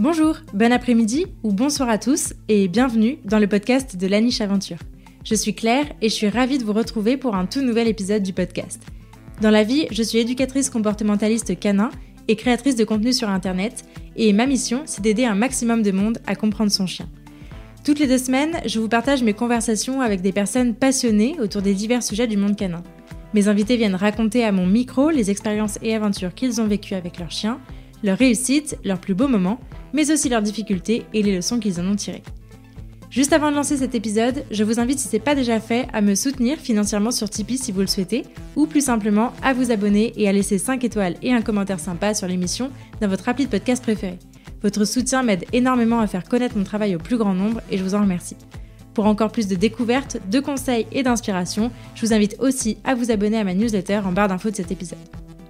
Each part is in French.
Bonjour, bon après-midi ou bonsoir à tous et bienvenue dans le podcast de La Niche Aventure. Je suis Claire et je suis ravie de vous retrouver pour un tout nouvel épisode du podcast. Dans la vie, je suis éducatrice comportementaliste canin et créatrice de contenu sur Internet et ma mission, c'est d'aider un maximum de monde à comprendre son chien. Toutes les 2 semaines, je vous partage mes conversations avec des personnes passionnées autour des divers sujets du monde canin. Mes invités viennent raconter à mon micro les expériences et aventures qu'ils ont vécues avec leurs chiens, leurs réussites, leurs plus beaux moments, mais aussi leurs difficultés et les leçons qu'ils en ont tirées. Juste avant de lancer cet épisode, je vous invite, si ce n'est pas déjà fait, à me soutenir financièrement sur Tipeee si vous le souhaitez, ou plus simplement à vous abonner et à laisser 5 étoiles et un commentaire sympa sur l'émission dans votre appli de podcast préféré. Votre soutien m'aide énormément à faire connaître mon travail au plus grand nombre et je vous en remercie. Pour encore plus de découvertes, de conseils et d'inspiration, je vous invite aussi à vous abonner à ma newsletter en barre d'infos de cet épisode.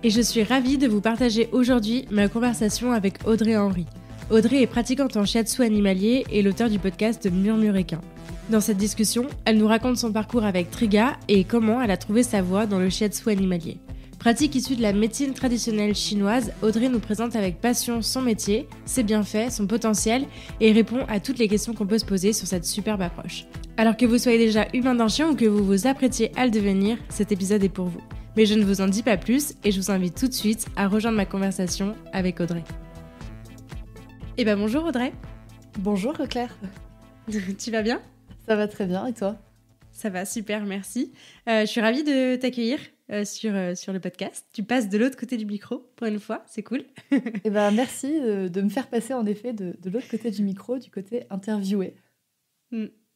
Et je suis ravie de vous partager aujourd'hui ma conversation avec Audrey Henry. Audrey est pratiquante en shiatsu animalier et l'auteure du podcast Murmuréquin. Dans cette discussion, elle nous raconte son parcours avec Triga et comment elle a trouvé sa voie dans le shiatsu animalier. Pratique issue de la médecine traditionnelle chinoise, Audrey nous présente avec passion son métier, ses bienfaits, son potentiel et répond à toutes les questions qu'on peut se poser sur cette superbe approche. Alors que vous soyez déjà humain d'un chien ou que vous vous apprêtiez à le devenir, cet épisode est pour vous. Mais je ne vous en dis pas plus et je vous invite tout de suite à rejoindre ma conversation avec Audrey. Eh ben bonjour Audrey. Bonjour Claire. Tu vas bien ? Ça va très bien et toi ? Ça va, super, merci. Je suis ravie de t'accueillir sur le podcast. Tu passes de l'autre côté du micro pour une fois, c'est cool. Eh ben merci de me faire passer en effet de l'autre côté du micro, du côté interviewé.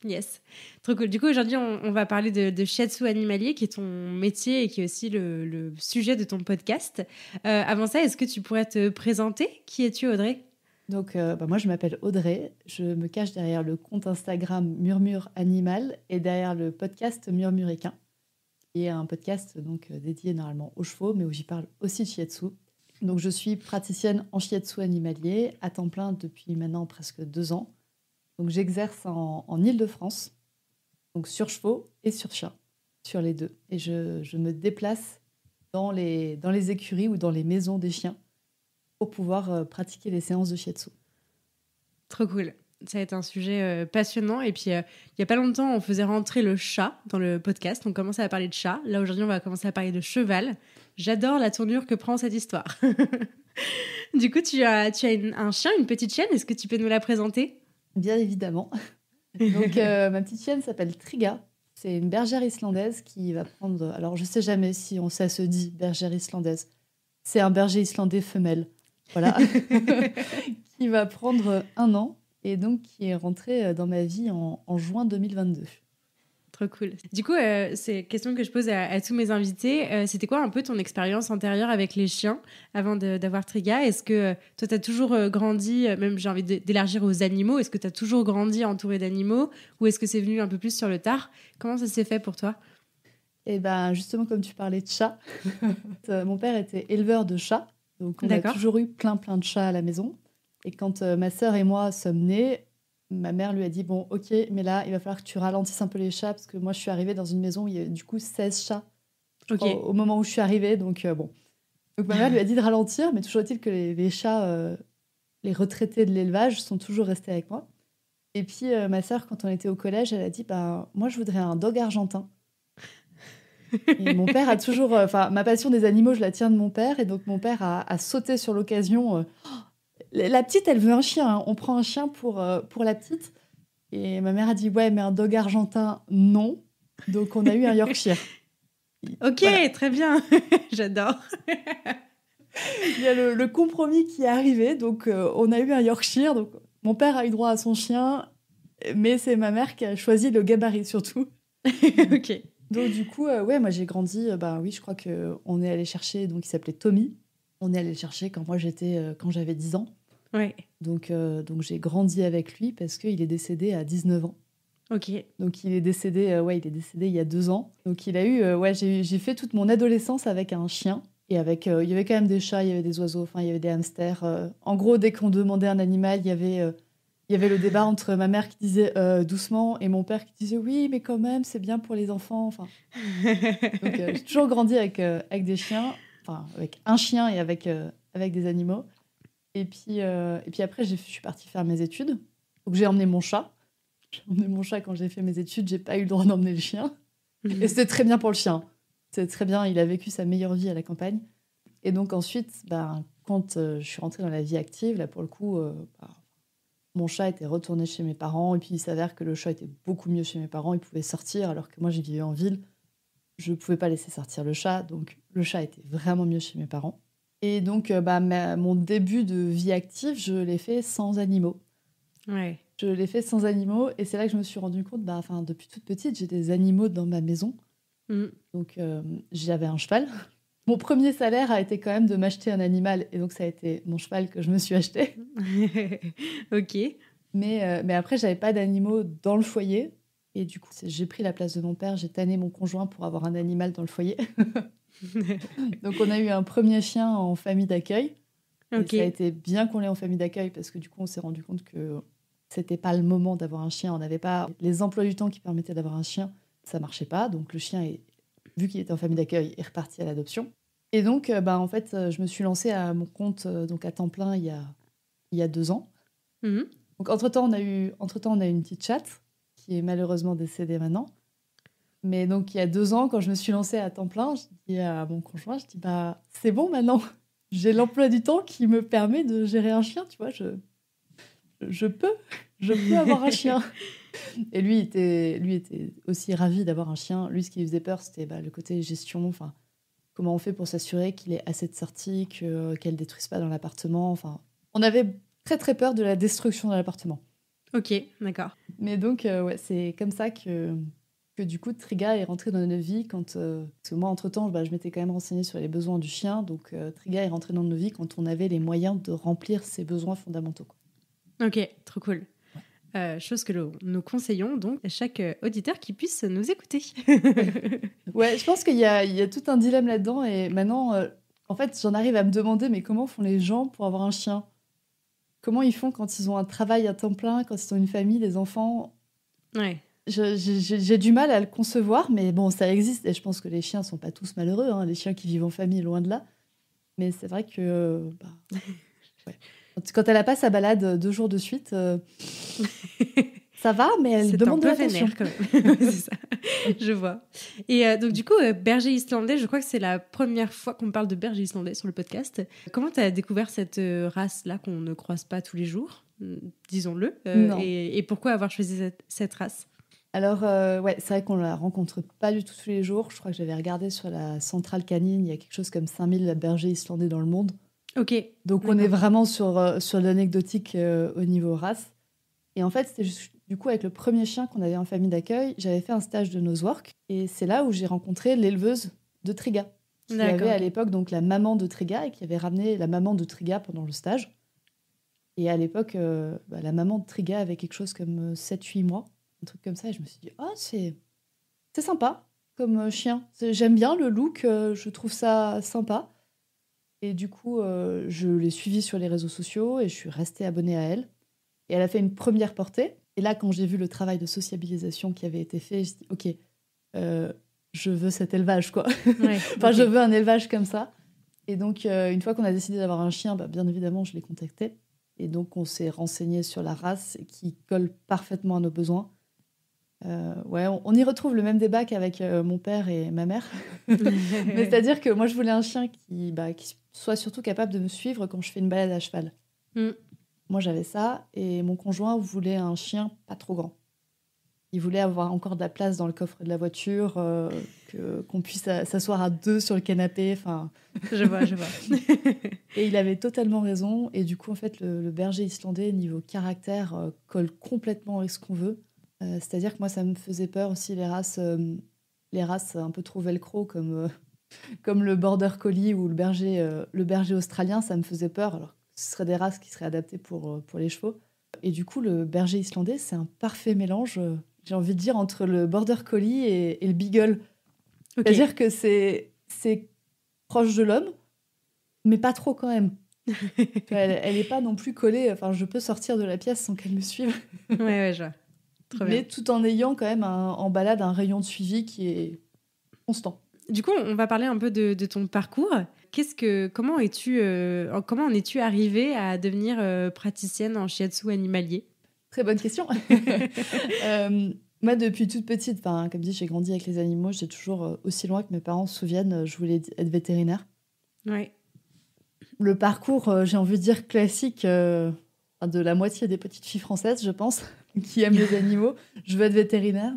Yes, trop cool. Du coup, aujourd'hui, on va parler de shiatsu animalier, qui est ton métier et qui est aussi le sujet de ton podcast. Avant ça, est-ce que tu pourrais te présenter ? Qui es-tu, Audrey ? Donc, moi, je m'appelle Audrey. Je me cache derrière le compte Instagram Murmure Animal et derrière le podcast Murmuréquin, qui est un podcast donc, dédié normalement aux chevaux, mais où j'y parle aussi de shiatsu. Donc, je suis praticienne en shiatsu animalier à temps plein depuis maintenant presque 2 ans. Donc, j'exerce en Île-de-France, donc sur chevaux et sur chiens, sur les deux. Et je me déplace dans les écuries ou dans les maisons des chiens pour pouvoir pratiquer les séances de shiatsu. Trop cool. Ça va être un sujet passionnant. Et puis, il n'y a pas longtemps, on faisait rentrer le chat dans le podcast. On commençait à parler de chat. Là, aujourd'hui, on va commencer à parler de cheval. J'adore la tournure que prend cette histoire. Du coup, tu as un chien, une petite chienne. Est-ce que tu peux nous la présenter ? Bien évidemment. Donc, ma petite chienne s'appelle Triga. C'est une bergère islandaise qui va prendre... Alors, je ne sais jamais si ça se dit bergère islandaise. C'est un berger islandais femelle. Voilà. Qui va prendre 1 an et donc qui est rentré dans ma vie en juin 2022. Trop cool. Du coup, c'est une question que je pose à tous mes invités. C'était quoi un peu ton expérience antérieure avec les chiens avant d'avoir Triga ? Est-ce que toi, tu as toujours grandi, même j'ai envie d'élargir aux animaux, est-ce que tu as toujours grandi entouré d'animaux ou est-ce que c'est venu un peu plus sur le tard ? Comment ça s'est fait pour toi ? Eh bien, justement, comme tu parlais de chats, mon père était éleveur de chats. Donc, on a toujours eu plein de chats à la maison. Et quand ma sœur et moi sommes nés, ma mère lui a dit « Bon, ok, mais là, il va falloir que tu ralentisses un peu les chats, parce que moi, je suis arrivée dans une maison où il y a du coup 16 chats au moment où je suis arrivée. Donc, bon. Donc, ma mère lui a dit de ralentir, mais toujours est-il que les chats, les retraités de l'élevage, sont toujours restés avec moi. Et puis, ma sœur, quand on était au collège, elle a dit « Moi, je voudrais un dog argentin. » Et mon père a toujours... ma passion des animaux, je la tiens de mon père. Et donc, mon père a sauté sur l'occasion. La petite, elle veut un chien. Hein. On prend un chien pour la petite. Et ma mère a dit, ouais, mais un dog argentin, non. Donc, on a eu un Yorkshire. Ok, voilà. Très bien. J'adore. Il y a le compromis qui est arrivé. Donc, on a eu un Yorkshire. Donc, mon père a eu droit à son chien. Mais c'est ma mère qui a choisi le gabarit, surtout. Ok. Donc, du coup, moi, j'ai grandi. Oui, je crois qu'on est allé chercher... Donc, il s'appelait Tommy. On est allé le chercher quand j'avais 10 ans. Ouais. Donc, j'ai grandi avec lui parce qu'il est décédé à 19 ans. Ok. Donc, il est décédé il y a 2 ans. Donc, il a eu... j'ai fait toute mon adolescence avec un chien. Et avec... il y avait quand même des chats, il y avait des oiseaux, il y avait des hamsters. En gros, dès qu'on demandait un animal, il y avait le débat entre ma mère qui disait doucement et mon père qui disait oui, mais quand même, c'est bien pour les enfants. Enfin. Donc, j'ai toujours grandi avec des chiens, avec un chien et avec des animaux. Et puis après, je suis partie faire mes études. Donc j'ai emmené mon chat. J'ai emmené mon chat quand j'ai fait mes études. J'ai pas eu le droit d'emmener le chien. Et c'était très bien pour le chien. C'était très bien. Il a vécu sa meilleure vie à la campagne. Et donc ensuite, quand je suis rentrée dans la vie active, là pour le coup, mon chat était retourné chez mes parents. Et puis il s'avère que le chat était beaucoup mieux chez mes parents. Il pouvait sortir alors que moi, j'y vivais en ville. Je pouvais pas laisser sortir le chat. Donc le chat était vraiment mieux chez mes parents. Et donc mon début de vie active, je l'ai fait sans animaux. Ouais. Je l'ai fait sans animaux. Et c'est là que je me suis rendu compte, depuis toute petite, j'ai des animaux dans ma maison. Donc j'avais un cheval. Mon premier salaire a été quand même de m'acheter un animal. Et donc, ça a été mon cheval que je me suis acheté. Ok. Mais après, j'avais pas d'animaux dans le foyer. Et du coup, j'ai pris la place de mon père. J'ai tanné mon conjoint pour avoir un animal dans le foyer. Donc, on a eu un premier chien en famille d'accueil. Ok. Et ça a été bien qu'on l'ait en famille d'accueil parce que du coup, on s'est rendu compte que c'était pas le moment d'avoir un chien. On n'avait pas les emplois du temps qui permettaient d'avoir un chien. Ça marchait pas. Donc, le chien, vu qu'il était en famille d'accueil, est reparti à l'adoption. Et donc, en fait, je me suis lancée à mon compte donc à temps plein il y a 2 ans. Donc, entre-temps, on a eu une petite chatte qui est malheureusement décédée maintenant. Mais donc, il y a 2 ans, quand je me suis lancée à temps plein, je dis à mon conjoint, je dis, c'est bon maintenant. J'ai l'emploi du temps qui me permet de gérer un chien, tu vois. Je peux avoir un chien. Et lui était aussi ravi d'avoir un chien. Lui, ce qui lui faisait peur, c'était le côté gestion, enfin... Comment on fait pour s'assurer qu'il ait assez de sorties, qu'elle ne détruise pas dans l'appartement. Enfin, on avait très très peur de la destruction de l'appartement. Ok, d'accord. Mais donc, c'est comme ça que du coup, Triga est rentré dans notre vie. Parce que moi, entre-temps, je m'étais quand même renseignée sur les besoins du chien. Donc, Triga est rentré dans nos vies quand on avait les moyens de remplir ses besoins fondamentaux. Ok, trop cool. Chose que nous conseillons donc à chaque auditeur qui puisse nous écouter. Ouais, je pense qu'il y a tout un dilemme là-dedans. Et maintenant, en fait, j'en arrive à me demander, mais comment font les gens pour avoir un chien ? Comment ils font quand ils ont un travail à temps plein, quand ils ont une famille, des enfants ? Ouais. J'ai du mal à le concevoir, mais bon, ça existe. Et je pense que les chiens sont pas tous malheureux, hein, les chiens qui vivent en famille, loin de là. Mais c'est vrai que... ouais. Quand elle n'a pas sa balade 2 jours de suite, ça va, mais elle demande de l'attention. C'est un peu vénère quand même. C'est ça, je vois. Et donc du coup, berger islandais, je crois que c'est la première fois qu'on parle de berger islandais sur le podcast. Comment tu as découvert cette race-là qu'on ne croise pas tous les jours, disons-le, et pourquoi avoir choisi cette race ? Alors, c'est vrai qu'on ne la rencontre pas du tout tous les jours. Je crois que j'avais regardé sur la centrale canine, il y a quelque chose comme 5000 bergers islandais dans le monde. Ok. Donc, on est vraiment sur l'anecdotique au niveau race. Et en fait, c'était juste, du coup, avec le premier chien qu'on avait en famille d'accueil, j'avais fait un stage de nosework. Et c'est là où j'ai rencontré l'éleveuse de Triga, qui avait à l'époque donc la maman de Triga et qui avait ramené la maman de Triga pendant le stage. Et à l'époque, la maman de Triga avait quelque chose comme 7-8 mois, un truc comme ça. Et je me suis dit, c'est sympa comme chien. J'aime bien le look, je trouve ça sympa. Et du coup, je l'ai suivie sur les réseaux sociaux et je suis restée abonnée à elle. Et elle a fait une première portée. Et là, quand j'ai vu le travail de sociabilisation qui avait été fait, je me suis dit, OK, je veux cet élevage, quoi. Ouais, je veux un élevage comme ça. Et donc, une fois qu'on a décidé d'avoir un chien, bien évidemment, je l'ai contacté. Et donc, on s'est renseigné sur la race qui colle parfaitement à nos besoins. On y retrouve le même débat qu'avec mon père et ma mère. Mais c'est-à-dire que moi, je voulais un chien qui soit surtout capable de me suivre quand je fais une balade à cheval. Moi, j'avais ça. Et mon conjoint voulait un chien pas trop grand. Il voulait avoir encore de la place dans le coffre de la voiture, qu'on puisse s'asseoir à 2 sur le canapé. Je vois. Et il avait totalement raison. Et du coup, en fait, le berger islandais, niveau caractère, colle complètement avec ce qu'on veut. C'est-à-dire que moi, ça me faisait peur aussi les races un peu trop velcro, comme le border collie ou le berger australien. Ça me faisait peur. Alors, ce seraient des races qui seraient adaptées pour les chevaux. Et du coup, le berger islandais, c'est un parfait mélange, j'ai envie de dire, entre le border collie et le beagle. Okay. C'est-à-dire que c'est proche de l'homme, mais pas trop quand même. Elle n'est pas non plus collée. Enfin, je peux sortir de la pièce sans qu'elle me suive. Ouais, je vois. Mais tout en ayant quand même en balade un rayon de suivi qui est constant. Du coup, on va parler un peu de ton parcours. Comment en es-tu arrivée à devenir praticienne en shiatsu animalier? Très bonne question. Moi, depuis toute petite, comme dit, j'ai grandi avec les animaux. J'ai toujours, aussi loin que mes parents se souviennent, je voulais être vétérinaire. Ouais. Le parcours, j'ai envie de dire classique, de la moitié des petites filles françaises, je pense, qui aiment les animaux. Je veux être vétérinaire.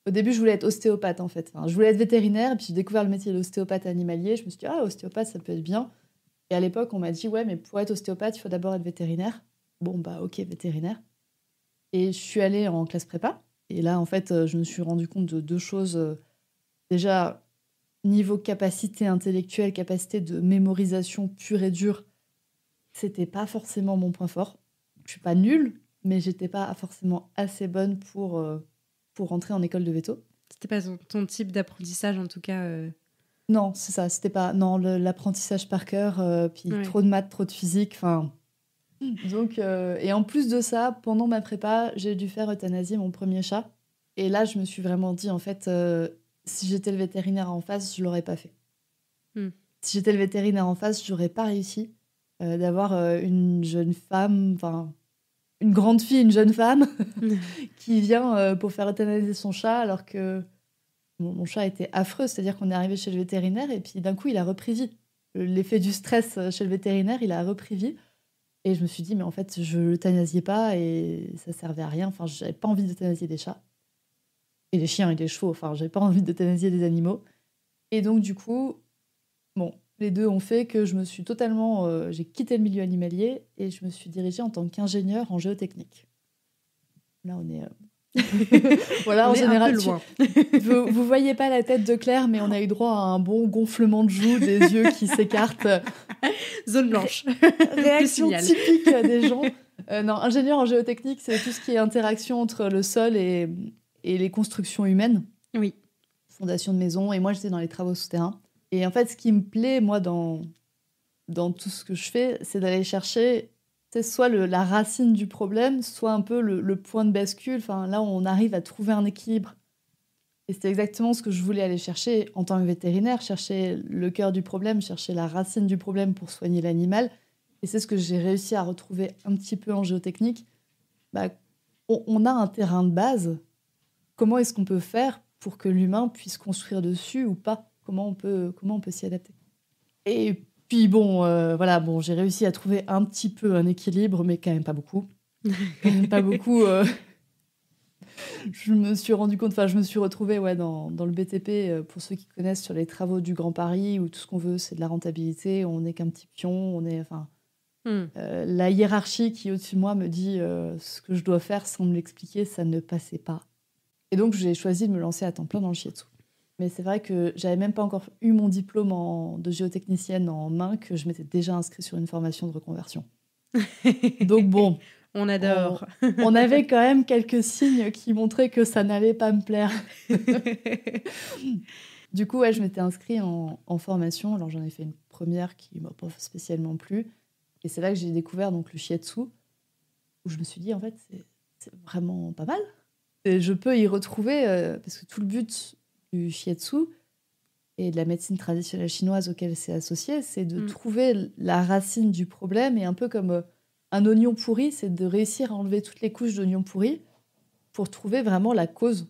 Au début, je voulais être ostéopathe, en fait. Je voulais être vétérinaire, et puis j'ai découvert le métier d'ostéopathe animalier. Je me suis dit, ostéopathe, ça peut être bien. Et à l'époque, on m'a dit, ouais, mais pour être ostéopathe, il faut d'abord être vétérinaire. Bon, ok, vétérinaire. Et je suis allée en classe prépa. Et là, en fait, je me suis rendu compte de deux choses. Déjà, niveau capacité intellectuelle, capacité de mémorisation pure et dure, c'était pas forcément mon point fort. Je suis pas nulle, mais j'étais pas forcément assez bonne pour rentrer en école de veto. C'était pas ton type d'apprentissage, en tout cas. Non, c'est ça. C'était pas l'apprentissage par cœur, puis trop de maths, trop de physique. Donc, et en plus de ça, pendant ma prépa, j'ai dû faire euthanasier mon premier chat. Et là, je me suis vraiment dit, en fait, si j'étais le vétérinaire en face, je l'aurais pas fait. Si j'étais le vétérinaire en face, j'aurais pas réussi d'avoir une jeune femme, une grande fille, une jeune femme, qui vient pour faire euthanasier son chat, alors que mon chat était affreux. C'est-à-dire qu'on est arrivé chez le vétérinaire et puis d'un coup, il a repris vie. L'effet du stress chez le vétérinaire, il a repris vie. Et je me suis dit, mais en fait, je l'euthanasiais pas et ça servait à rien. J'avais pas envie d'euthanasier des chats. Et des chiens et des chevaux. J'avais pas envie d'euthanasier des animaux. Et donc, du coup, les deux ont fait que je me suis totalement... j'ai quitté le milieu animalier et je me suis dirigée en tant qu'ingénieure en géotechnique. Là, on est... voilà, en général, vous voyez pas la tête de Claire, mais on a eu droit à un bon gonflement de joues, des yeux qui s'écartent. Zone blanche. Réaction typique des gens. Non, ingénieur en géotechnique, c'est tout ce qui est interaction entre le sol et les constructions humaines. Oui. Fondation de maison. Et moi, j'étais dans les travaux souterrains. Et en fait, ce qui me plaît, moi, dans tout ce que je fais, c'est d'aller chercher soit la racine du problème, soit un peu le point de bascule. Là, on arrive à trouver un équilibre. Et c'est exactement ce que je voulais aller chercher en tant que vétérinaire, chercher le cœur du problème, chercher la racine du problème pour soigner l'animal. Et c'est ce que j'ai réussi à retrouver un petit peu en géotechnique. On a un terrain de base. Comment est-ce qu'on peut faire pour que l'humain puisse construire dessus ou pas ? Comment on peut s'y adapter ? Et puis j'ai réussi à trouver un petit peu un équilibre, mais quand même pas beaucoup. Je me suis rendu compte, je me suis retrouvée dans le BTP, pour ceux qui connaissent, sur les travaux du Grand Paris, où tout ce qu'on veut, c'est de la rentabilité, on n'est qu'un petit pion, la hiérarchie qui est au-dessus de moi me dit ce que je dois faire sans me l'expliquer, ça ne passait pas. Et donc, j'ai choisi de me lancer à temps plein dans le shiatsu. Mais c'est vrai que j'avais même pas encore eu mon diplôme de géotechnicienne en main, que je m'étais déjà inscrite sur une formation de reconversion. Donc bon... On adore. On avait quand même quelques signes qui montraient que ça n'allait pas me plaire. Du coup, je m'étais inscrite en formation. Alors, j'en ai fait une première qui m'a pas spécialement plu. Et c'est là que j'ai découvert donc, le shiatsu, où je me suis dit, en fait, c'est vraiment pas mal. Et je peux y retrouver, parce que tout le but du shiatsu et de la médecine traditionnelle chinoise auquel c'est associé, c'est de trouver la racine du problème, et un peu comme... un oignon pourri, c'est de réussir à enlever toutes les couches d'oignon pourri pour trouver vraiment la cause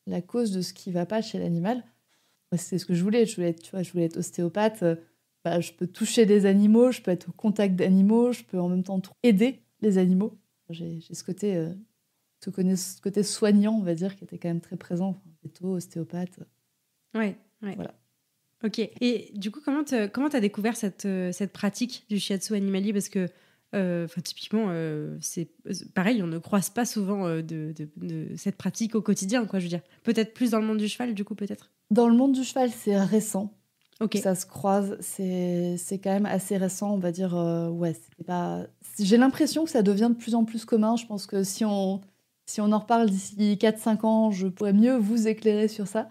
de ce qui ne va pas chez l'animal. C'est ce que je voulais. Je voulais être ostéopathe. Je peux toucher des animaux, je peux être au contact d'animaux, je peux en même temps aider les animaux. J'ai ce côté soignant, on va dire, qui était quand même très présent. Véto, ostéopathe. Ouais. Voilà. Ok. Et du coup, comment t'as découvert cette pratique du shiatsu animalier ? Parce que typiquement, c'est pareil, on ne croise pas souvent de cette pratique au quotidien, quoi, je veux dire. Peut-être plus dans le monde du cheval, du coup, peut-être. Dans le monde du cheval, c'est récent. Okay. Ça se croise, c'est quand même assez récent, on va dire. C'était pas... J'ai l'impression que ça devient de plus en plus commun. Je pense que si on en reparle d'ici 4-5 ans, je pourrais mieux vous éclairer sur ça.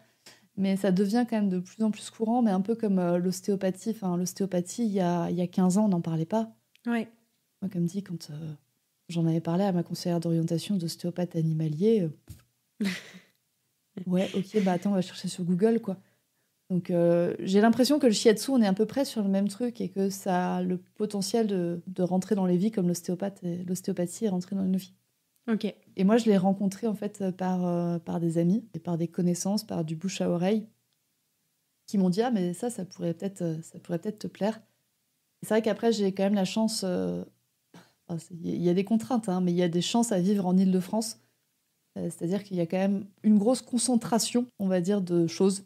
Mais ça devient quand même de plus en plus courant, mais un peu comme l'ostéopathie. L'ostéopathie, il y a 15 ans, on n'en parlait pas. Ouais. Moi, comme dit, quand j'en avais parlé à ma conseillère d'orientation d'ostéopathe animalier, ouais, ok, attends, on va chercher sur Google, quoi. Donc j'ai l'impression que le shiatsu, on est à peu près sur le même truc et que ça a le potentiel de rentrer dans les vies comme l'ostéopathie est rentrée dans nos vies. Ok. Et moi, je l'ai rencontré en fait par des amis et par des connaissances, par du bouche à oreille, qui m'ont dit « Ah, mais ça pourrait peut-être te plaire ». C'est vrai qu'après, j'ai quand même la chance... il y a des contraintes, hein, mais il y a des chances à vivre en Île-de-France. C'est-à-dire qu'il y a quand même une grosse concentration, on va dire, de choses,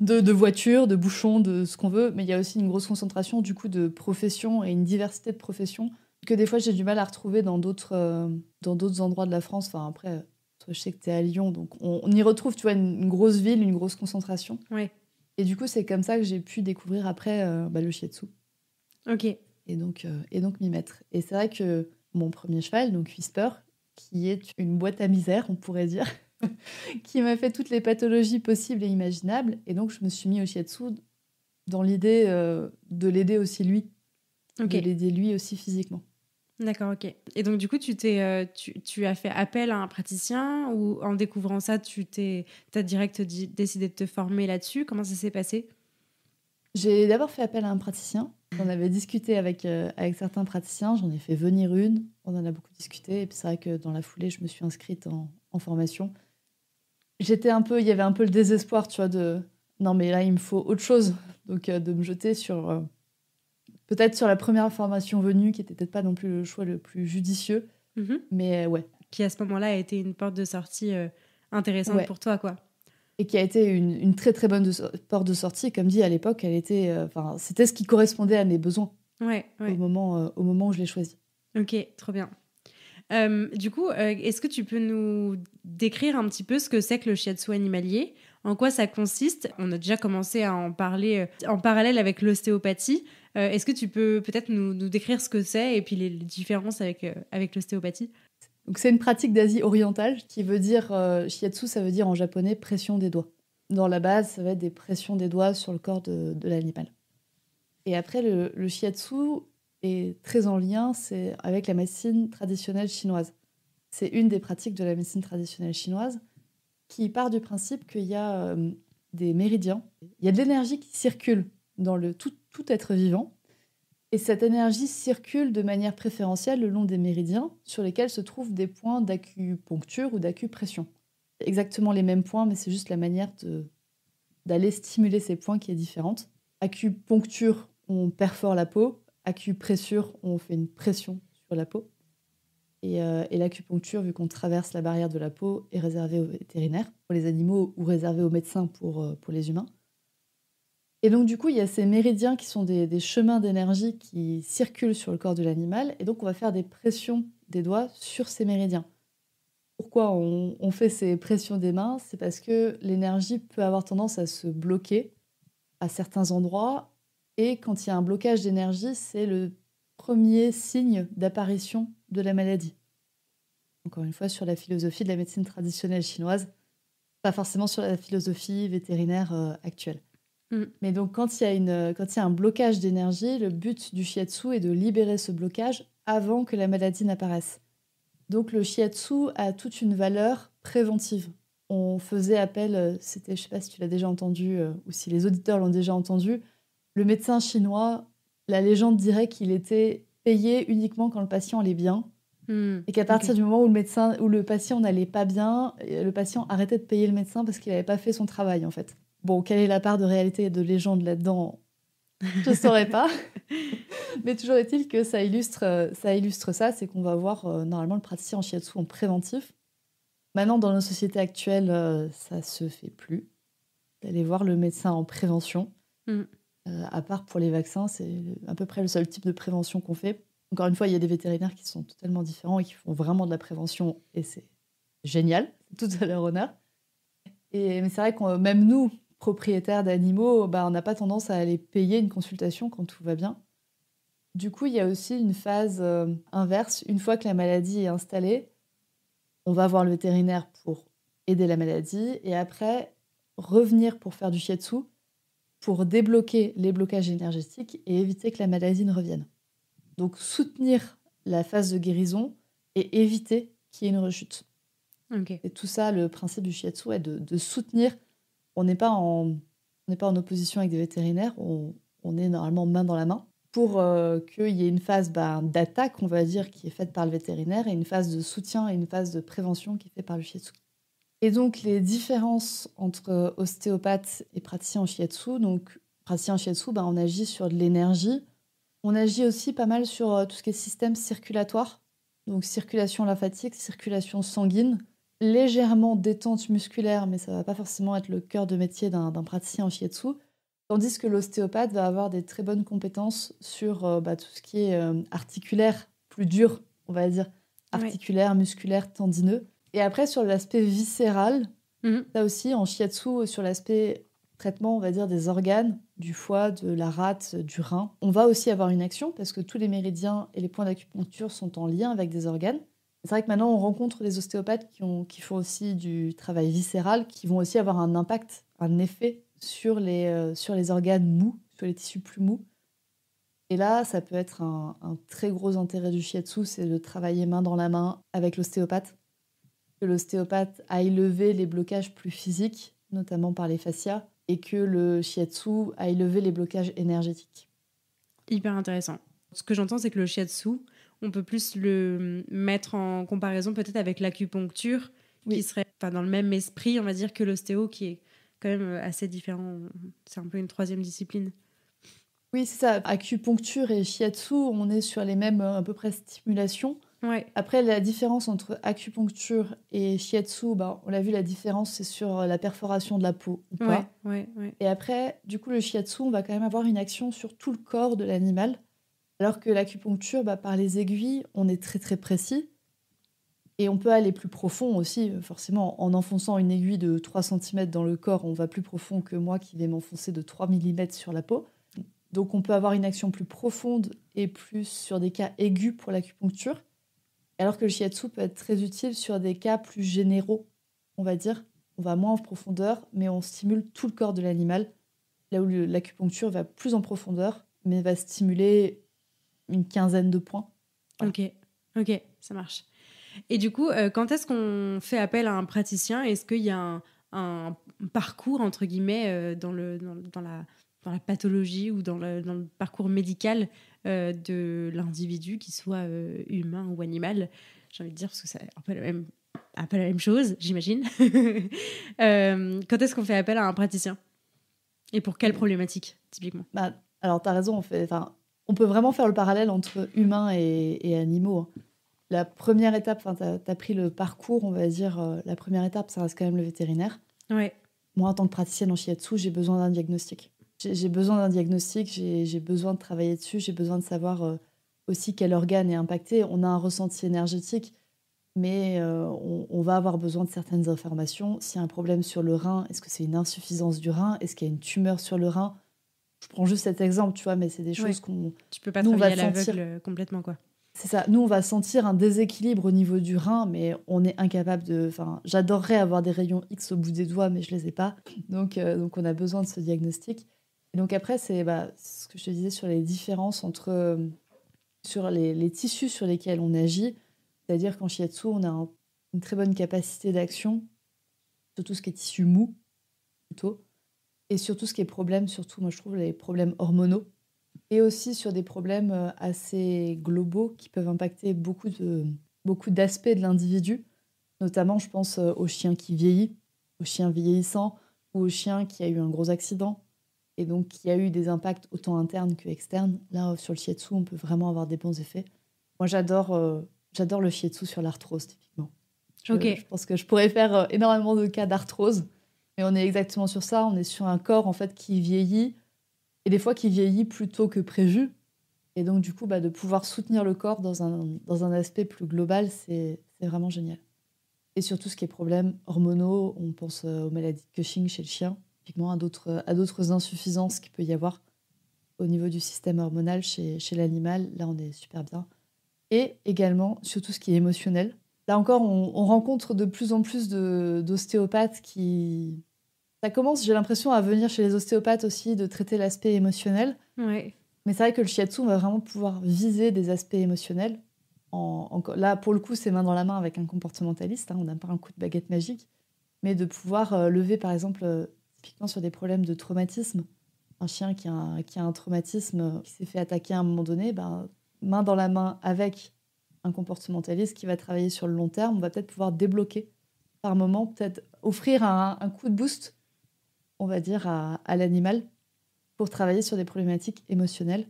de voitures, de bouchons, de ce qu'on veut, mais il y a aussi une grosse concentration du coup de professions et une diversité de professions que des fois j'ai du mal à retrouver dans d'autres endroits de la France. Enfin après, toi, je sais que tu es à Lyon, donc on y retrouve, tu vois, une grosse ville, une grosse concentration. Ouais. Et du coup, c'est comme ça que j'ai pu découvrir après le shiatsu. Ok. Et donc m'y mettre. Et c'est vrai que mon premier cheval, donc Whisper, qui est une boîte à misère, on pourrait dire, qui m'a fait toutes les pathologies possibles et imaginables. Et donc, je me suis mis au shiatsu dans l'idée de l'aider aussi lui, de l'aider lui aussi physiquement. D'accord, ok. Et donc, du coup, tu as fait appel à un praticien ou en découvrant ça, t'as direct décidé de te former là-dessus? Comment ça s'est passé? J'ai d'abord fait appel à un praticien. On avait discuté avec certains praticiens. J'en ai fait venir une. On en a beaucoup discuté. Et puis, c'est vrai que dans la foulée, je me suis inscrite en formation. Il y avait un peu le désespoir, tu vois, non, mais là, il me faut autre chose. Donc, de me jeter peut-être sur la première formation venue, qui n'était peut-être pas non plus le choix le plus judicieux. Mais ouais. Qui, à ce moment-là, a été une porte de sortie intéressante pour toi, quoi. Et qui a été une très, très bonne porte de sortie. Comme dit, à l'époque, elle était, c'était ce qui correspondait à mes besoins au moment où je l'ai choisi. Ok, trop bien. Du coup, est-ce que tu peux nous décrire un petit peu ce que c'est que le shiatsu animalier? En quoi ça consiste? On a déjà commencé à en parler en parallèle avec l'ostéopathie. Est-ce que tu peux peut-être nous décrire ce que c'est et puis les différences avec l'ostéopathie? Donc, c'est une pratique d'Asie orientale qui veut dire, shiatsu, ça veut dire en japonais pression des doigts. Dans la base, ça va être des pressions des doigts sur le corps de l'animal. Et après, le shiatsu est très en lien avec la médecine traditionnelle chinoise. C'est une des pratiques de la médecine traditionnelle chinoise qui part du principe qu'il y a des méridiens. Il y a de l'énergie qui circule dans tout être vivant. Et cette énergie circule de manière préférentielle le long des méridiens sur lesquels se trouvent des points d'acupuncture ou d'acupression. Exactement les mêmes points, mais c'est juste la manière d'aller stimuler ces points qui est différente. Acupuncture, on perfore la peau. Acupressure, on fait une pression sur la peau. Et l'acupuncture, vu qu'on traverse la barrière de la peau, est réservée aux vétérinaires, pour les animaux, ou réservée aux médecins pour les humains. Et donc, du coup, il y a ces méridiens qui sont des chemins d'énergie qui circulent sur le corps de l'animal. Et donc, on va faire des pressions des doigts sur ces méridiens. Pourquoi on fait ces pressions des mains? C'est parce que l'énergie peut avoir tendance à se bloquer à certains endroits. Et quand il y a un blocage d'énergie, c'est le premier signe d'apparition de la maladie. Encore une fois, sur la philosophie de la médecine traditionnelle chinoise, pas forcément sur la philosophie vétérinaire actuelle. Mais donc, quand il y a un blocage d'énergie, le but du shiatsu est de libérer ce blocage avant que la maladie n'apparaisse. Donc, le shiatsu a toute une valeur préventive. On faisait appel, je ne sais pas si tu l'as déjà entendu ou si les auditeurs l'ont déjà entendu, le médecin chinois, la légende dirait qu'il était payé uniquement quand le patient allait bien. Et qu'à partir du moment où le patient n'allait pas bien, le patient arrêtait de payer le médecin parce qu'il n'avait pas fait son travail, en fait. Bon, quelle est la part de réalité et de légende là-dedans? Je ne saurais pas. Mais toujours est-il que ça illustre ça, c'est qu'on va voir normalement le praticien en shiatsu en préventif. Maintenant, dans nos sociétés actuelles, ça se fait plus. D'aller voir le médecin en prévention. À part pour les vaccins, c'est à peu près le seul type de prévention qu'on fait. Encore une fois, il y a des vétérinaires qui sont totalement différents et qui font vraiment de la prévention. Et c'est génial, tout à leur honneur. Mais c'est vrai que même nous, propriétaires d'animaux, on n'a pas tendance à aller payer une consultation quand tout va bien. Du coup, il y a aussi une phase inverse. Une fois que la maladie est installée, on va voir le vétérinaire pour aider la maladie et après revenir pour faire du shiatsu pour débloquer les blocages énergétiques et éviter que la maladie ne revienne. Donc soutenir la phase de guérison et éviter qu'il y ait une rechute. Et tout ça, le principe du shiatsu est de soutenir. On n'est pas en on n'est pas en opposition avec des vétérinaires, on est normalement main dans la main pour qu'il y ait une phase d'attaque, on va dire, qui est faite par le vétérinaire et une phase de soutien et une phase de prévention qui est faite par le shiatsu. Et donc, les différences entre ostéopathe et praticien en shiatsu, donc praticien en shiatsu, on agit sur de l'énergie. On agit aussi pas mal sur tout ce qui est système circulatoire, donc circulation lymphatique, circulation sanguine, légèrement détente musculaire, mais ça va pas forcément être le cœur de métier d'un praticien en shiatsu. Tandis que l'ostéopathe va avoir des très bonnes compétences sur tout ce qui est articulaire, plus dur, on va dire, articulaire, musculaire, tendineux. Et après, sur l'aspect viscéral, là aussi, en shiatsu, sur l'aspect traitement, on va dire, des organes, du foie, de la rate, du rein, on va aussi avoir une action parce que tous les méridiens et les points d'acupuncture sont en lien avec des organes. C'est vrai que maintenant, on rencontre des ostéopathes qui font aussi du travail viscéral, qui vont aussi avoir un impact, un effet sur les organes mous, sur les tissus plus mous. Et là, ça peut être un très gros intérêt du shiatsu, c'est de travailler main dans la main avec l'ostéopathe. Que l'ostéopathe aille lever les blocages plus physiques, notamment par les fascias, et que le shiatsu aille lever les blocages énergétiques. Hyper intéressant. Ce que j'entends, c'est que le shiatsu, on peut plus le mettre en comparaison peut-être avec l'acupuncture, qui serait dans le même esprit, on va dire, que l'ostéo, qui est quand même assez différent. C'est un peu une troisième discipline. Oui, c'est ça. Acupuncture et shiatsu, on est sur les mêmes à peu près stimulations. Ouais. Après, la différence entre acupuncture et shiatsu, on l'a vu, la différence, c'est sur la perforation de la peau ou pas. Ouais. Et après, du coup, le shiatsu, on va quand même avoir une action sur tout le corps de l'animal. Alors que l'acupuncture, par les aiguilles, on est très très précis. Et on peut aller plus profond aussi, forcément. En enfonçant une aiguille de 3 cm dans le corps, on va plus profond que moi qui vais m'enfoncer de 3 mm sur la peau. Donc on peut avoir une action plus profonde et plus sur des cas aigus pour l'acupuncture. Alors que le shiatsu peut être très utile sur des cas plus généraux, on va dire. On va moins en profondeur, mais on stimule tout le corps de l'animal. Là où l'acupuncture va plus en profondeur, mais va stimuler une quinzaine de points. Voilà. Ok, ça marche. Et du coup, quand est-ce qu'on fait appel à un praticien ? Est-ce qu'il y a un parcours, entre guillemets, dans la pathologie ou dans le parcours médical de l'individu, qu'il soit humain ou animal ? J'ai envie de dire, parce que c'est un peu la même chose, j'imagine. Quand est-ce qu'on fait appel à un praticien ? Et pour quelle problématique, typiquement ? Alors, tu as raison, on peut vraiment faire le parallèle entre humains et animaux. Hein. La première étape, tu as pris le parcours, on va dire, la première étape, ça reste quand même le vétérinaire. Ouais. Moi, en tant que praticienne en shiatsu, j'ai besoin d'un diagnostic. J'ai besoin d'un diagnostic, j'ai besoin de travailler dessus, j'ai besoin de savoir aussi quel organe est impacté. On a un ressenti énergétique, mais on va avoir besoin de certaines informations. S'il y a un problème sur le rein, est-ce que c'est une insuffisance du rein ? Est-ce qu'il y a une tumeur sur le rein ? Je prends juste cet exemple, tu vois, mais c'est des choses qu'on... Tu peux pas travailler à l'aveugle complètement, quoi. C'est ça. Nous, on va sentir un déséquilibre au niveau du rein, mais on est incapable de... J'adorerais avoir des rayons X au bout des doigts, mais je les ai pas. Donc on a besoin de ce diagnostic. Et donc après, c'est ce que je te disais sur les différences sur les tissus sur lesquels on agit. C'est-à-dire qu'en shiatsu, on a une très bonne capacité d'action sur tout ce qui est tissu mou, plutôt. Et sur tout ce qui est problème, surtout, moi, je trouve, les problèmes hormonaux. Et aussi sur des problèmes assez globaux qui peuvent impacter beaucoup d'aspects de l'individu. Notamment, je pense au chien qui vieillit, au chien vieillissant, ou au chien qui a eu un gros accident, et donc qui a eu des impacts autant internes que externes. Là, sur le shiatsu, on peut vraiment avoir des bons effets. Moi, j'adore le shiatsu sur l'arthrose, typiquement. Je pense que je pourrais faire énormément de cas d'arthrose, mais on est exactement sur ça. On est sur un corps, en fait, qui vieillit, et des fois qui vieillit plus tôt que prévu. Et donc, du coup, de pouvoir soutenir le corps dans un aspect plus global, c'est vraiment génial. Et surtout, ce qui est problèmes hormonaux, on pense aux maladies de Cushing chez le chien, typiquement à d'autres insuffisances qu'il peut y avoir au niveau du système hormonal chez l'animal. Là, on est super bien. Et également, sur tout ce qui est émotionnel. Là encore, on rencontre de plus en plus d'ostéopathes qui... Ça commence, j'ai l'impression, à venir chez les ostéopathes aussi, de traiter l'aspect émotionnel. Ouais. Mais c'est vrai que le shiatsu, on va vraiment pouvoir viser des aspects émotionnels. Là, pour le coup, c'est main dans la main avec un comportementaliste. On n'a pas un coup de baguette magique. Mais de pouvoir lever, par exemple, typiquement sur des problèmes de traumatisme. Un chien qui a un traumatisme, qui s'est fait attaquer à un moment donné, main dans la main avec un comportementaliste qui va travailler sur le long terme, on va peut-être pouvoir débloquer par moment, peut-être offrir un coup de boost, on va dire, à l'animal pour travailler sur des problématiques émotionnelles.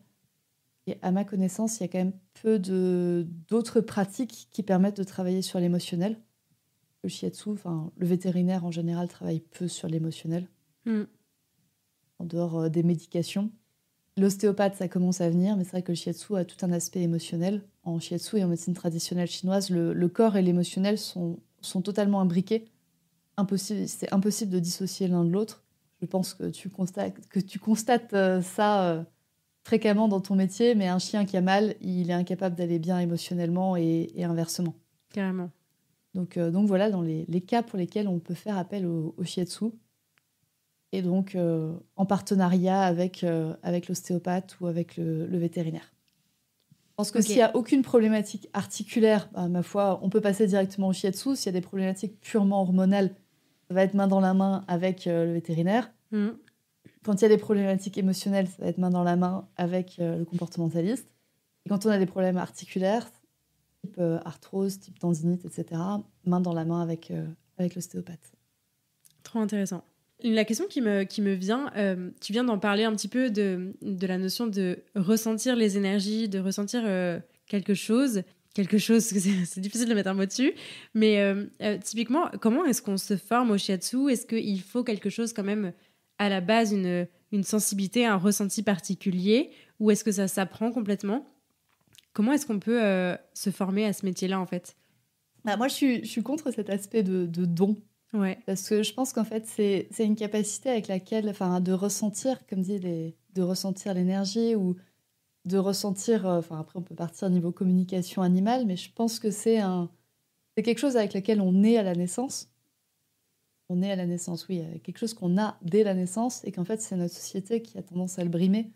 Et à ma connaissance, il y a quand même peu d'autres pratiques qui permettent de travailler sur l'émotionnel. Le shiatsu, le vétérinaire en général travaille peu sur l'émotionnel, en dehors des médications. L'ostéopathe, ça commence à venir, mais c'est vrai que le shiatsu a tout un aspect émotionnel. En shiatsu et en médecine traditionnelle chinoise, le corps et l'émotionnel sont totalement imbriqués. C'est impossible de dissocier l'un de l'autre. Je pense que tu constates ça fréquemment dans ton métier, mais un chien qui a mal, il est incapable d'aller bien émotionnellement et inversement. Carrément. Donc voilà, dans les cas pour lesquels on peut faire appel au shiatsu, et donc en partenariat avec l'ostéopathe ou avec le vétérinaire. Je pense que s'il n'y a aucune problématique articulaire, ma foi, on peut passer directement au shiatsu. S'il y a des problématiques purement hormonales, ça va être main dans la main avec le vétérinaire. Quand il y a des problématiques émotionnelles, ça va être main dans la main avec le comportementaliste. Et quand on a des problèmes articulaires, type arthrose, type tendinite, etc., main dans la main avec l'ostéopathe. Trop intéressant. La question qui me vient, tu viens d'en parler un petit peu de la notion de ressentir les énergies, de ressentir quelque chose, c'est difficile de mettre un mot dessus, mais typiquement, comment est-ce qu'on se forme au shiatsu ? Est-ce qu'il faut quelque chose quand même, à la base, une sensibilité, un ressenti particulier, ou est-ce que ça s'apprend complètement ? Comment est-ce qu'on peut se former à ce métier-là, en fait ? Moi, je suis contre cet aspect de don. Ouais. Parce que je pense qu'en fait, c'est une capacité avec laquelle, de ressentir, comme dit, de ressentir l'énergie ou de ressentir... après, on peut partir au niveau communication animale, mais je pense que c'est quelque chose avec lequel on est à la naissance. On est à la naissance, oui, avec quelque chose qu'on a dès la naissance et qu'en fait, c'est notre société qui a tendance à le brimer.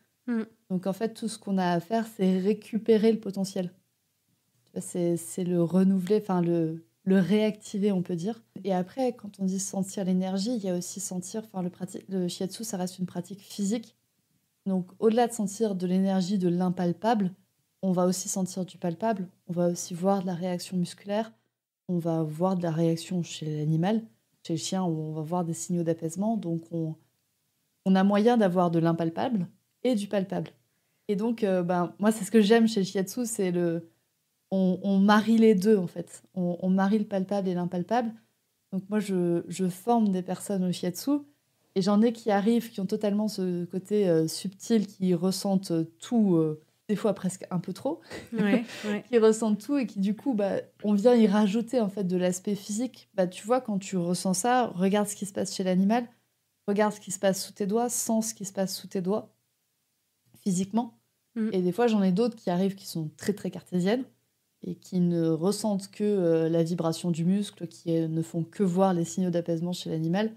Donc, en fait, tout ce qu'on a à faire, c'est récupérer le potentiel. C'est le renouveler, le réactiver, on peut dire. Et après, quand on dit sentir l'énergie, il y a aussi sentir... le shiatsu, ça reste une pratique physique. Donc, au-delà de sentir de l'énergie, de l'impalpable, on va aussi sentir du palpable. On va aussi voir de la réaction musculaire. On va voir de la réaction chez l'animal, chez le chien, où on va voir des signaux d'apaisement. Donc, on a moyen d'avoir de l'impalpable et du palpable. Et donc, moi, c'est ce que j'aime chez le shiatsu, c'est on marie les deux, en fait. On marie le palpable et l'impalpable. Donc moi, je forme des personnes au shiatsu et j'en ai qui arrivent, qui ont totalement ce côté subtil, qui ressentent tout, des fois presque un peu trop, Ouais. qui ressentent tout et qui, du coup, on vient y rajouter en fait de l'aspect physique. Tu vois, quand tu ressens ça, regarde ce qui se passe chez l'animal, regarde ce qui se passe sous tes doigts, sens ce qui se passe sous tes doigts, physiquement. Et des fois, j'en ai d'autres qui arrivent qui sont très, très cartésiennes et qui ne ressentent que la vibration du muscle, qui ne font que voir les signaux d'apaisement chez l'animal,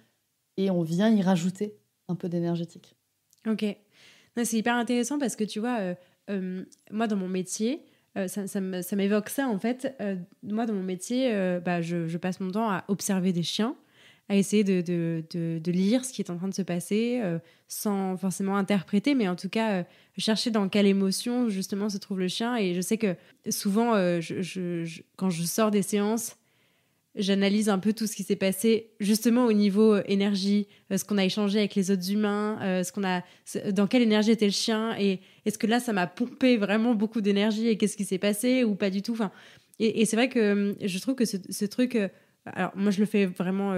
et on vient y rajouter un peu d'énergétique. Ok. Non, c'est hyper intéressant parce que tu vois, moi dans mon métier, ça m'évoque ça en fait. Moi dans mon métier, je passe mon temps à observer des chiens, à essayer de lire ce qui est en train de se passer, sans forcément interpréter, mais en tout cas chercher dans quelle émotion justement se trouve le chien. Et je sais que souvent, quand je sors des séances, j'analyse un peu tout ce qui s'est passé justement au niveau énergie, ce qu'on a échangé avec les autres humains, dans quelle énergie était le chien, et est-ce que là ça m'a pompé vraiment beaucoup d'énergie et qu'est-ce qui s'est passé ou pas du tout. Et c'est vrai que je trouve que ce truc, alors moi je le fais vraiment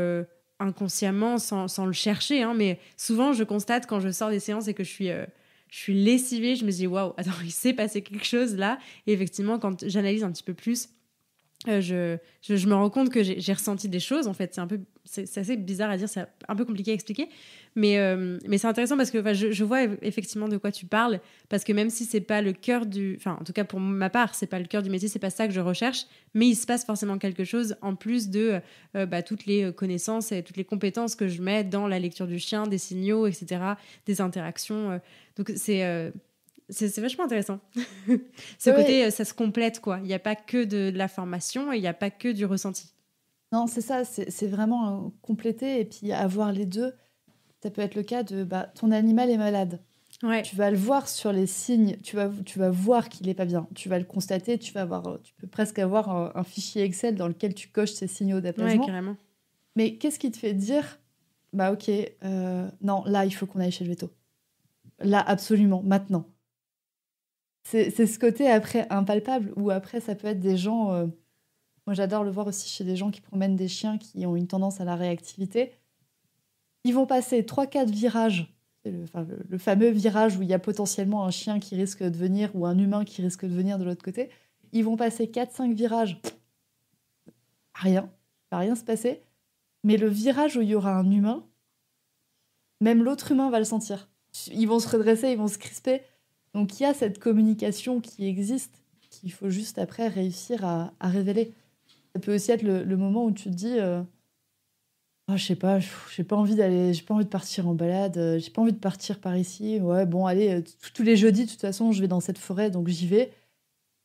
inconsciemment sans le chercher, hein, mais souvent je constate quand je sors des séances et que je suis lessivée, je me dis waouh, attends, il s'est passé quelque chose là. Et effectivement, quand j'analyse un petit peu plus, je me rends compte que j'ai ressenti des choses. En fait, c'est assez bizarre à dire, c'est un peu compliqué à expliquer, mais c'est intéressant parce que je vois effectivement de quoi tu parles, parce que même si c'est pas le cœur en tout cas pour ma part, c'est pas le cœur du métier, c'est pas ça que je recherche, mais il se passe forcément quelque chose en plus de toutes les connaissances et toutes les compétences que je mets dans la lecture du chien, des signaux, etc., des interactions. Donc c'est vachement intéressant. Côté, ça se complète, quoi. Il n'y a pas que de la formation et il n'y a pas que du ressenti. Non, c'est ça, c'est vraiment compléter et puis avoir les deux. ça peut être le cas de ton animal est malade. Ouais. Tu vas le voir sur les signes, tu vas voir qu'il est pas bien. Tu vas le constater, tu peux presque avoir un fichier Excel dans lequel tu coches ces signaux d'apaisement. Ouais, carrément. Mais qu'est-ce qui te fait dire, ok, non, là, il faut qu'on aille chez le véto. Là, absolument, maintenant. C'est ce côté après impalpable, ou après, ça peut être des gens... moi, j'adore le voir aussi chez des gens qui promènent des chiens qui ont une tendance à la réactivité. Ils vont passer 3-4 virages. C'est le fameux virage où il y a potentiellement un chien qui risque de venir ou un humain qui risque de venir de l'autre côté. Ils vont passer 4-5 virages. Rien. Il va rien se passer. Mais le virage où il y aura un humain, même l'autre humain va le sentir. Ils vont se redresser, ils vont se crisper. Donc il y a cette communication qui existe, qu'il faut juste après réussir à révéler. Ça peut aussi être le moment où tu te dis je sais pas, j'ai pas envie de partir en balade, j'ai pas envie de partir par ici. Ouais, bon, allez, tous les jeudis, de toute façon, je vais dans cette forêt, donc j'y vais.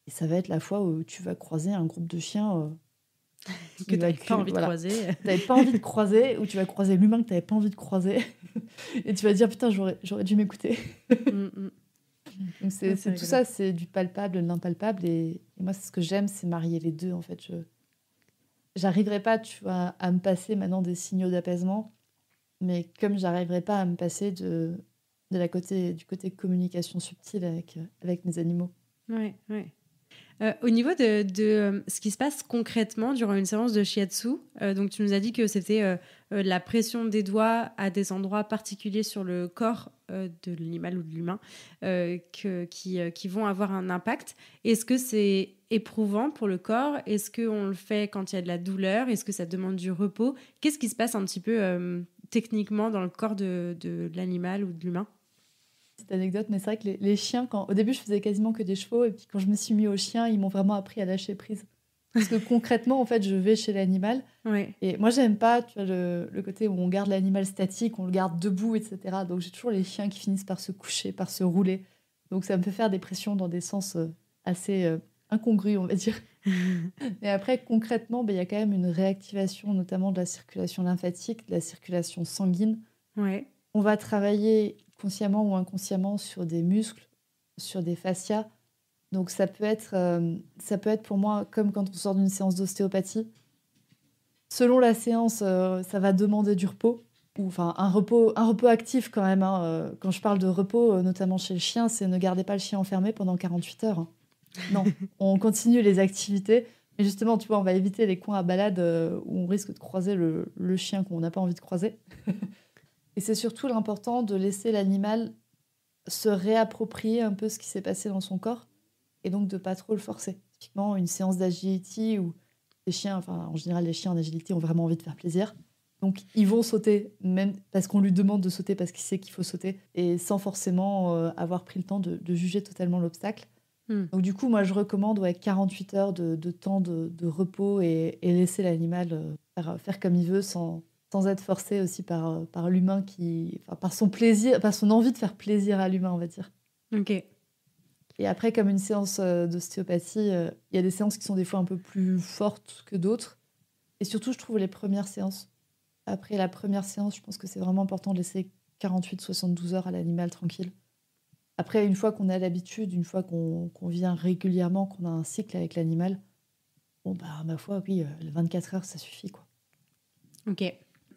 Et ça va être la fois où tu vas croiser un groupe de chiens que tu n'avais pas envie de croiser. Tu n'avais pas envie de croiser, ou tu vas croiser l'humain que tu n'avais pas envie de croiser. Et tu vas dire, putain, j'aurais dû m'écouter. Donc c'est tout ça, c'est du palpable, de l'impalpable. Et moi, c'est ce que j'aime, c'est marier les deux, en fait. J'arriverai pas, tu vois, à me passer maintenant des signaux d'apaisement, mais comme j'arriverai pas à me passer du côté communication subtile avec mes animaux. Ouais. Au niveau de ce qui se passe concrètement durant une séance de shiatsu, donc tu nous as dit que c'était la pression des doigts à des endroits particuliers sur le corps de l'animal ou de l'humain qui vont avoir un impact. Est-ce que c'est éprouvant pour le corps? Est-ce qu'on le fait quand il y a de la douleur? Est-ce que ça demande du repos? Qu'est-ce qui se passe un petit peu techniquement dans le corps de l'animal ou de l'humain? Petite anecdote, mais c'est vrai que les chiens, au début je faisais quasiment que des chevaux, et puis quand je me suis mis aux chiens, ils m'ont vraiment appris à lâcher prise. Parce que concrètement, en fait, je vais chez l'animal, et moi j'aime pas, tu vois, le côté où on garde l'animal statique, on le garde debout, etc. Donc j'ai toujours les chiens qui finissent par se coucher, par se rouler. Donc ça me fait faire des pressions dans des sens assez incongrus, on va dire. Et après, concrètement, il y a quand même une réactivation, notamment de la circulation lymphatique, de la circulation sanguine. Ouais. On va travailler consciemment ou inconsciemment sur des muscles, sur des fascias. Donc ça peut être pour moi comme quand on sort d'une séance d'ostéopathie. Selon la séance, ça va demander du repos, ou enfin un repos actif quand même. Quand je parle de repos, notamment chez le chien, c'est ne gardez pas le chien enfermé pendant 48 heures. Non, on continue les activités. Mais justement, tu vois, on va éviter les coins à balade où on risque de croiser le chien qu'on n'a pas envie de croiser. Et c'est surtout l'important de laisser l'animal se réapproprier un peu ce qui s'est passé dans son corps, et donc de pas trop le forcer. Typiquement, une séance d'agility où les chiens, enfin en général les chiens en agility ont vraiment envie de faire plaisir. Donc ils vont sauter, même parce qu'on lui demande de sauter parce qu'il sait qu'il faut sauter, et sans forcément avoir pris le temps de juger totalement l'obstacle. Donc du coup, moi je recommande 48 heures de temps de repos, et laisser l'animal faire comme il veut sans être forcé aussi par l'humain par son plaisir, par son envie de faire plaisir à l'humain, on va dire. Ok. Et après, comme une séance d'ostéopathie, il y a des séances qui sont des fois un peu plus fortes que d'autres. Et surtout, je trouve les premières séances. Après la première séance, je pense que c'est vraiment important de laisser 48-72 heures à l'animal tranquille. Après, une fois qu'on a l'habitude, une fois qu'on vient régulièrement, qu'on a un cycle avec l'animal, ma foi, oui, les 24 heures, ça suffit, quoi. Ok.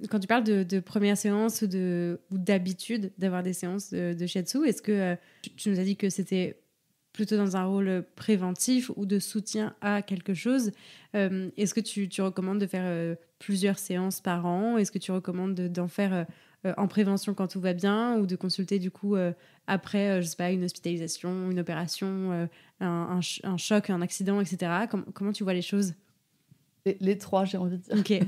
Quand tu parles de première séance ou d'habitude d'avoir des séances de shiatsu, est-ce que tu nous as dit que c'était plutôt dans un rôle préventif ou de soutien à quelque chose? Est-ce que tu recommandes de faire plusieurs séances par an? Est-ce que tu recommandes d'en faire en prévention quand tout va bien, ou de consulter du coup après, je sais pas, une hospitalisation, une opération, un choc, un accident, etc. Comment tu vois les choses? Les trois, j'ai envie de dire. Okay.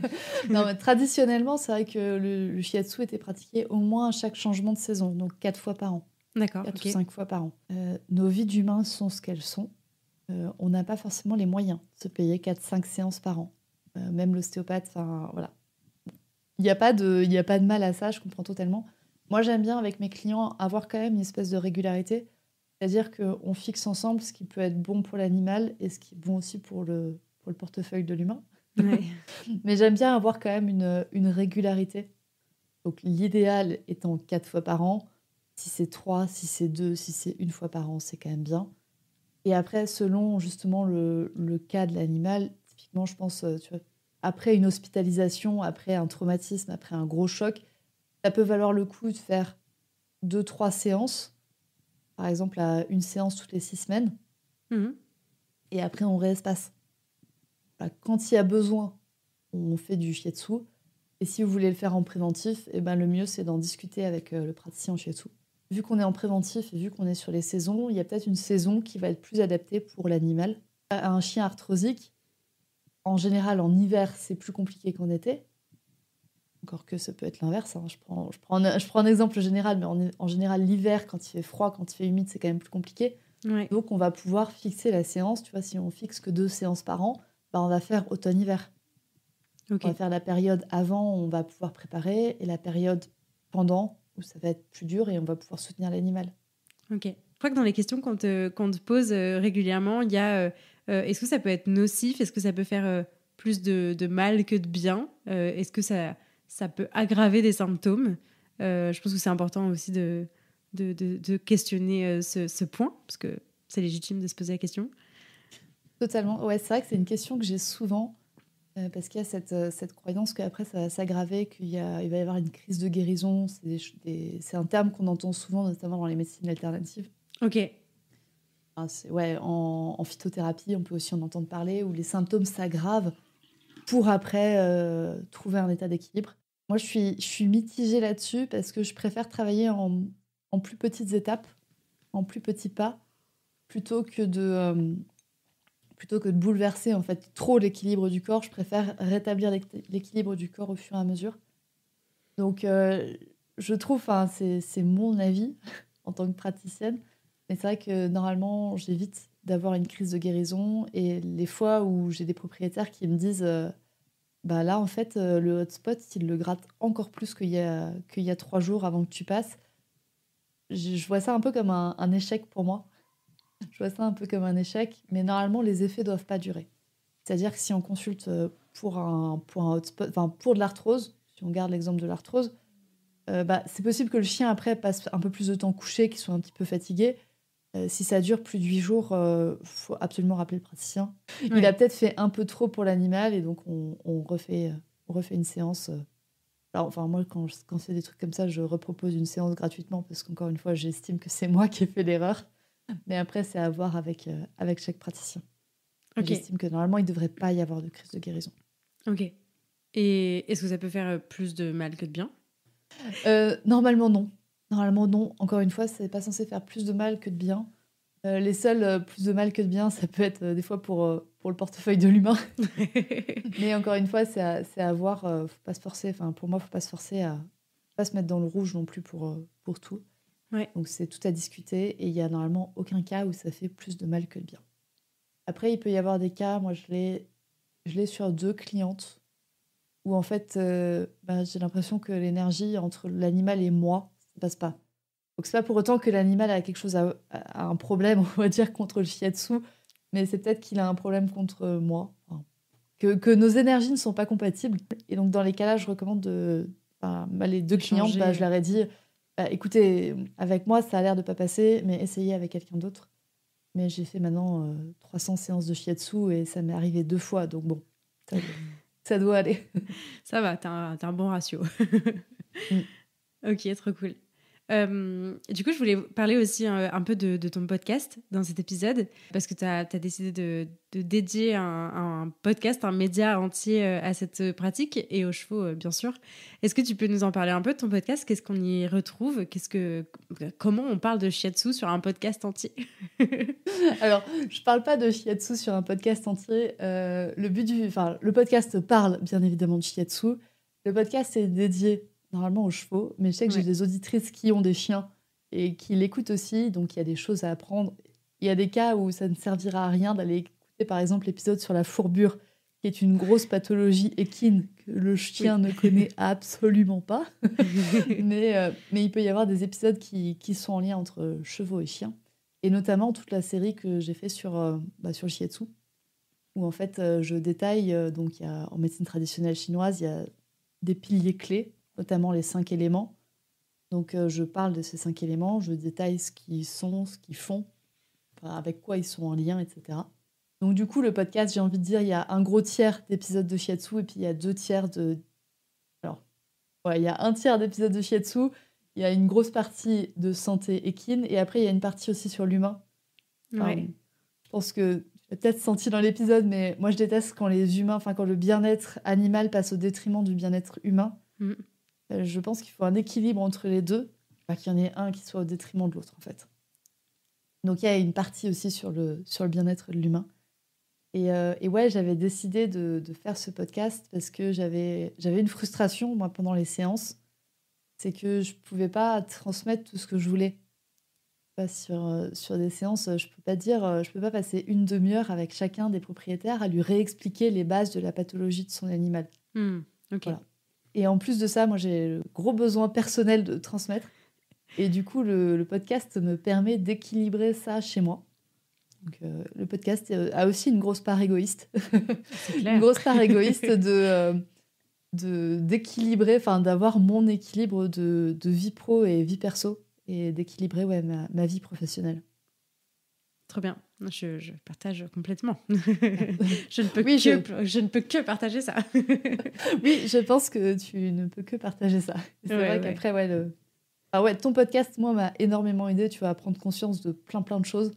Non, mais traditionnellement, c'est vrai que le shiatsu était pratiqué au moins à chaque changement de saison, donc 4 fois par an. D'accord. 4 ou 5 fois par an. Nos vies d'humains sont ce qu'elles sont. On n'a pas forcément les moyens de se payer 4-5 séances par an. Même l'ostéopathe, voilà. Il n'y a pas de mal à ça, je comprends totalement. Moi, j'aime bien, avec mes clients, avoir quand même une espèce de régularité. C'est-à-dire qu'on fixe ensemble ce qui peut être bon pour l'animal et ce qui est bon aussi pour le portefeuille de l'humain. Ouais. Mais j'aime bien avoir quand même une régularité. Donc l'idéal étant 4 fois par an. Si c'est 3, si c'est 2, si c'est 1 fois par an, c'est quand même bien. Et après, selon justement le cas de l'animal, typiquement, je pense, tu vois, après une hospitalisation, après un traumatisme, après un gros choc, ça peut valoir le coup de faire 2-3 séances, par exemple à une séance toutes les 6 semaines, et après on réespace. Voilà, quand il y a besoin, on fait du shiatsu, et si vous voulez le faire en préventif, eh ben, le mieux c'est d'en discuter avec le praticien en shiatsu. Vu qu'on est en préventif et vu qu'on est sur les saisons, il y a peut-être une saison qui va être plus adaptée pour l'animal. Un chien arthrosique, en général en hiver, c'est plus compliqué qu'en été. Encore que ça peut être l'inverse. Hein. Je prends un exemple général, mais en général, l'hiver, quand il fait froid, quand il fait humide, c'est quand même plus compliqué. Ouais. Donc, on va pouvoir fixer la séance. Tu vois, si on fixe que 2 séances par an, bah, on va faire automne-hiver. Okay. On va faire la période avant, on va pouvoir préparer, et la période pendant, où ça va être plus dur, et on va pouvoir soutenir l'animal. Ok. Je crois que dans les questions qu'on te pose régulièrement, il y a est-ce que ça peut être nocif? Est-ce que ça peut faire plus de mal que de bien? Est-ce que ça peut aggraver des symptômes? Je pense que c'est important aussi de questionner ce point, parce que c'est légitime de se poser la question. Totalement. Ouais, c'est vrai que c'est une question que j'ai souvent, parce qu'il y a cette croyance qu'après, ça va s'aggraver, il va y avoir une crise de guérison. C'est un terme qu'on entend souvent, notamment dans les médecines alternatives. Ok. Ouais, en phytothérapie, on peut aussi en entendre parler, où les symptômes s'aggravent pour après trouver un état d'équilibre. Moi, je suis mitigée là-dessus parce que je préfère travailler en plus petites étapes, en plus petits pas, plutôt que de bouleverser en fait trop l'équilibre du corps. Je préfère rétablir l'équilibre du corps au fur et à mesure. Donc, je trouve, c'est mon avis en tant que praticienne, mais c'est vrai que normalement, j'évite d'avoir une crise de guérison. Et les fois où j'ai des propriétaires qui me disent bah là, en fait, le hotspot, il le gratte encore plus qu'il y a 3 jours avant que tu passes. Je vois ça un peu comme un échec pour moi. Je vois ça un peu comme un échec, mais normalement, les effets doivent pas durer. C'est-à-dire que si on consulte pour un hotspot, enfin pour de l'arthrose, si on garde l'exemple de l'arthrose, bah, c'est possible que le chien après passe un peu plus de temps couché, qu'il soit un petit peu fatigué. Si ça dure plus de 8 jours, faut absolument rappeler le praticien. Ouais. Il a peut-être fait un peu trop pour l'animal, et donc on refait une séance. Alors, enfin, moi, quand c'est des trucs comme ça, je repropose une séance gratuitement, parce qu'encore une fois, j'estime que c'est moi qui ai fait l'erreur. Mais après, c'est à voir avec chaque praticien. Okay. J'estime que normalement, il ne devrait pas y avoir de crise de guérison. Ok. Et est-ce que ça peut faire plus de mal que de bien? Normalement, non. Normalement, non. Encore une fois, c'est pas censé faire plus de mal que de bien. Les seuls plus de mal que de bien, ça peut être des fois pour le portefeuille de l'humain. Mais encore une fois, c'est à voir. Faut pas se forcer. Enfin, pour moi, faut pas se forcer à pas se mettre dans le rouge non plus pour tout. Ouais. Donc, c'est tout à discuter. Et il y a normalement aucun cas où ça fait plus de mal que de bien. Après, il peut y avoir des cas. Moi, je l'ai sur 2 clientes où en fait, j'ai l'impression que l'énergie entre l'animal et moi, ça passe pas. Donc c'est pas pour autant que l'animal a quelque chose a un problème, on va dire, contre le shiatsu, mais c'est peut-être qu'il a un problème contre moi. Enfin, que nos énergies ne sont pas compatibles. Et donc dans les cas-là, je recommande les 2 clientes, je leur ai dit, écoutez, avec moi, ça a l'air de pas passer, mais essayez avec quelqu'un d'autre. Mais j'ai fait maintenant 300 séances de shiatsu et ça m'est arrivé 2 fois, donc bon, ça doit aller. Ça va, t'as un bon ratio. Ok, trop cool. Du coup, je voulais parler aussi un peu de ton podcast dans cet épisode, parce que tu as décidé de dédier un podcast, un média entier à cette pratique et aux chevaux, bien sûr. Est-ce que tu peux nous en parler un peu de ton podcast? Qu'est-ce qu'on y retrouve? Comment on parle de shiatsu sur un podcast entier? Alors, je parle pas de shiatsu sur un podcast entier. Le podcast parle bien évidemment de shiatsu. Le podcast est dédié normalement aux chevaux, mais je sais que j'ai des auditrices qui ont des chiens et qui l'écoutent aussi, donc il y a des choses à apprendre. Il y a des cas où ça ne servira à rien d'aller écouter par exemple l'épisode sur la fourbure, qui est une grosse pathologie équine que le chien ne connaît absolument pas. mais il peut y avoir des épisodes qui sont en lien entre chevaux et chiens, et notamment toute la série que j'ai fait sur le shiatsu, où en fait je détaille, donc en médecine traditionnelle chinoise, il y a des piliers clés notamment les 5 éléments. Donc, je parle de ces 5 éléments, je détaille ce qu'ils sont, ce qu'ils font, enfin, avec quoi ils sont en lien, etc. Donc, du coup, le podcast, j'ai envie de dire, il y a un gros tiers d'épisodes de Shiatsu et puis il y a 2 tiers de... Alors, ouais, il y a un tiers d'épisodes de Shiatsu, il y a une grosse partie de santé équine et après, il y a une partie aussi sur l'humain. Enfin, Ouais. je pense que tu l'as peut-être senti dans l'épisode, mais moi, je déteste quand les humains, enfin, quand le bien-être animal passe au détriment du bien-être humain. Je pense qu'il faut un équilibre entre les deux, pas qu'il y en ait un qui soit au détriment de l'autre, en fait. Donc, il y a une partie aussi sur le bien-être de l'humain. Et ouais, j'avais décidé de faire ce podcast parce que j'avais une frustration, moi, pendant les séances. C'est que je pouvais pas transmettre tout ce que je voulais. Pas sur des séances, je peux pas passer une demi-heure avec chacun des propriétaires à lui réexpliquer les bases de la pathologie de son animal. Ok. Voilà. Et en plus de ça, moi, j'ai le gros besoin personnel de transmettre. Et du coup, le podcast me permet d'équilibrer ça chez moi. Donc, le podcast a aussi une grosse part égoïste. C'est clair. Une grosse part égoïste d'équilibrer, enfin, d'avoir mon équilibre de vie pro et vie perso et d'équilibrer ma vie professionnelle. Trop bien. Je partage complètement. je ne peux que partager ça. Oui, je pense que tu ne peux que partager ça. C'est vrai qu'après, ton podcast, moi, m'a énormément aidé. Tu vas prendre conscience de plein de choses.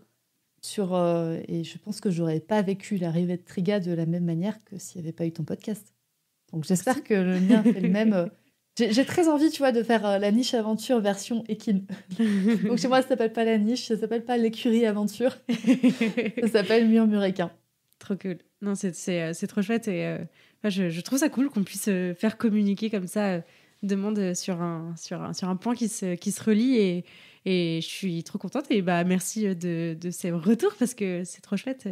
Et je pense que j'aurais pas vécu l'arrivée de Triga de la même manière que s'il n'y avait pas eu ton podcast. Donc j'espère que le mien fait le même. J'ai très envie, tu vois, de faire la niche aventure version équine. Donc chez moi, ça s'appelle pas la niche, ça s'appelle pas l'écurie aventure. Ça s'appelle Murmuréquin. Trop cool. Non, c'est trop chouette. Et je trouve ça cool qu'on puisse faire communiquer comme ça deux mondes sur un point qui se relie. Et je suis trop contente. Et bah, merci de ces retours parce que c'est trop chouette.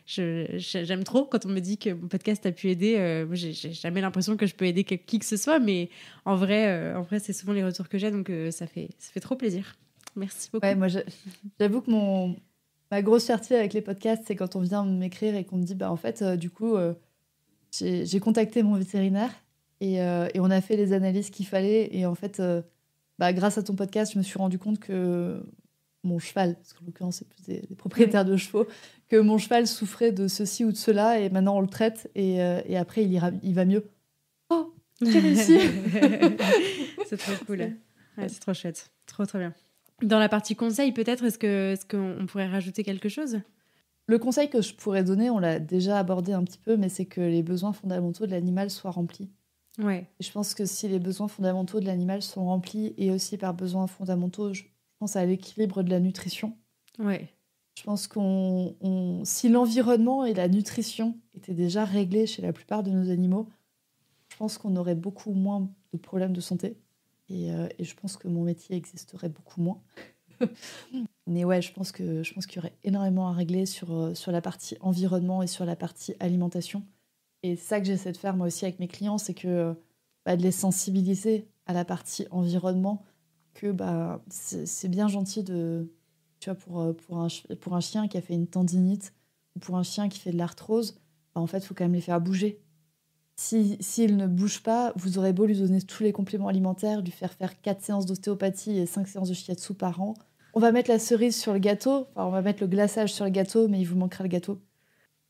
J'aime trop quand on me dit que mon podcast a pu aider. Moi, j'ai jamais l'impression que je peux aider qui que ce soit, mais en vrai, c'est souvent les retours que j'ai, donc ça fait trop plaisir. Merci beaucoup. Ouais, moi, j'avoue que ma grosse fierté avec les podcasts, c'est quand on vient m'écrire et qu'on me dit, bah en fait, du coup, j'ai contacté mon vétérinaire et on a fait les analyses qu'il fallait et en fait, grâce à ton podcast, je me suis rendu compte que mon cheval, parce qu'en l'occurrence, c'est plus des propriétaires de chevaux, que mon cheval souffrait de ceci ou de cela, et maintenant on le traite, et après il va mieux. Oh, j'ai réussi. C'est trop cool. Ouais, c'est trop chouette. Trop bien. Dans la partie conseil, peut-être, est-ce qu'on pourrait rajouter quelque chose ? Le conseil que je pourrais donner, on l'a déjà abordé un petit peu, mais c'est que les besoins fondamentaux de l'animal soient remplis. Ouais. Et je pense que si les besoins fondamentaux de l'animal sont remplis, et aussi par besoins fondamentaux, je pense à l'équilibre de la nutrition. Ouais. Je pense si l'environnement et la nutrition étaient déjà réglés chez la plupart de nos animaux, je pense qu'on aurait beaucoup moins de problèmes de santé. Et je pense que mon métier existerait beaucoup moins. Mais ouais, je pense qu'il y aurait énormément à régler sur la partie environnement et sur la partie alimentation. Et c'est ça que j'essaie de faire moi aussi avec mes clients, c'est que de les sensibiliser à la partie environnement, que c'est bien gentil de... Tu vois, pour un chien qui a fait une tendinite ou pour un chien qui fait de l'arthrose, en fait, il faut quand même les faire bouger. S'il ne bouge pas, vous aurez beau lui donner tous les compléments alimentaires, lui faire 4 séances d'ostéopathie et 5 séances de shiatsu par an. On va mettre la cerise sur le gâteau, on va mettre le glaçage sur le gâteau, mais il vous manquera le gâteau.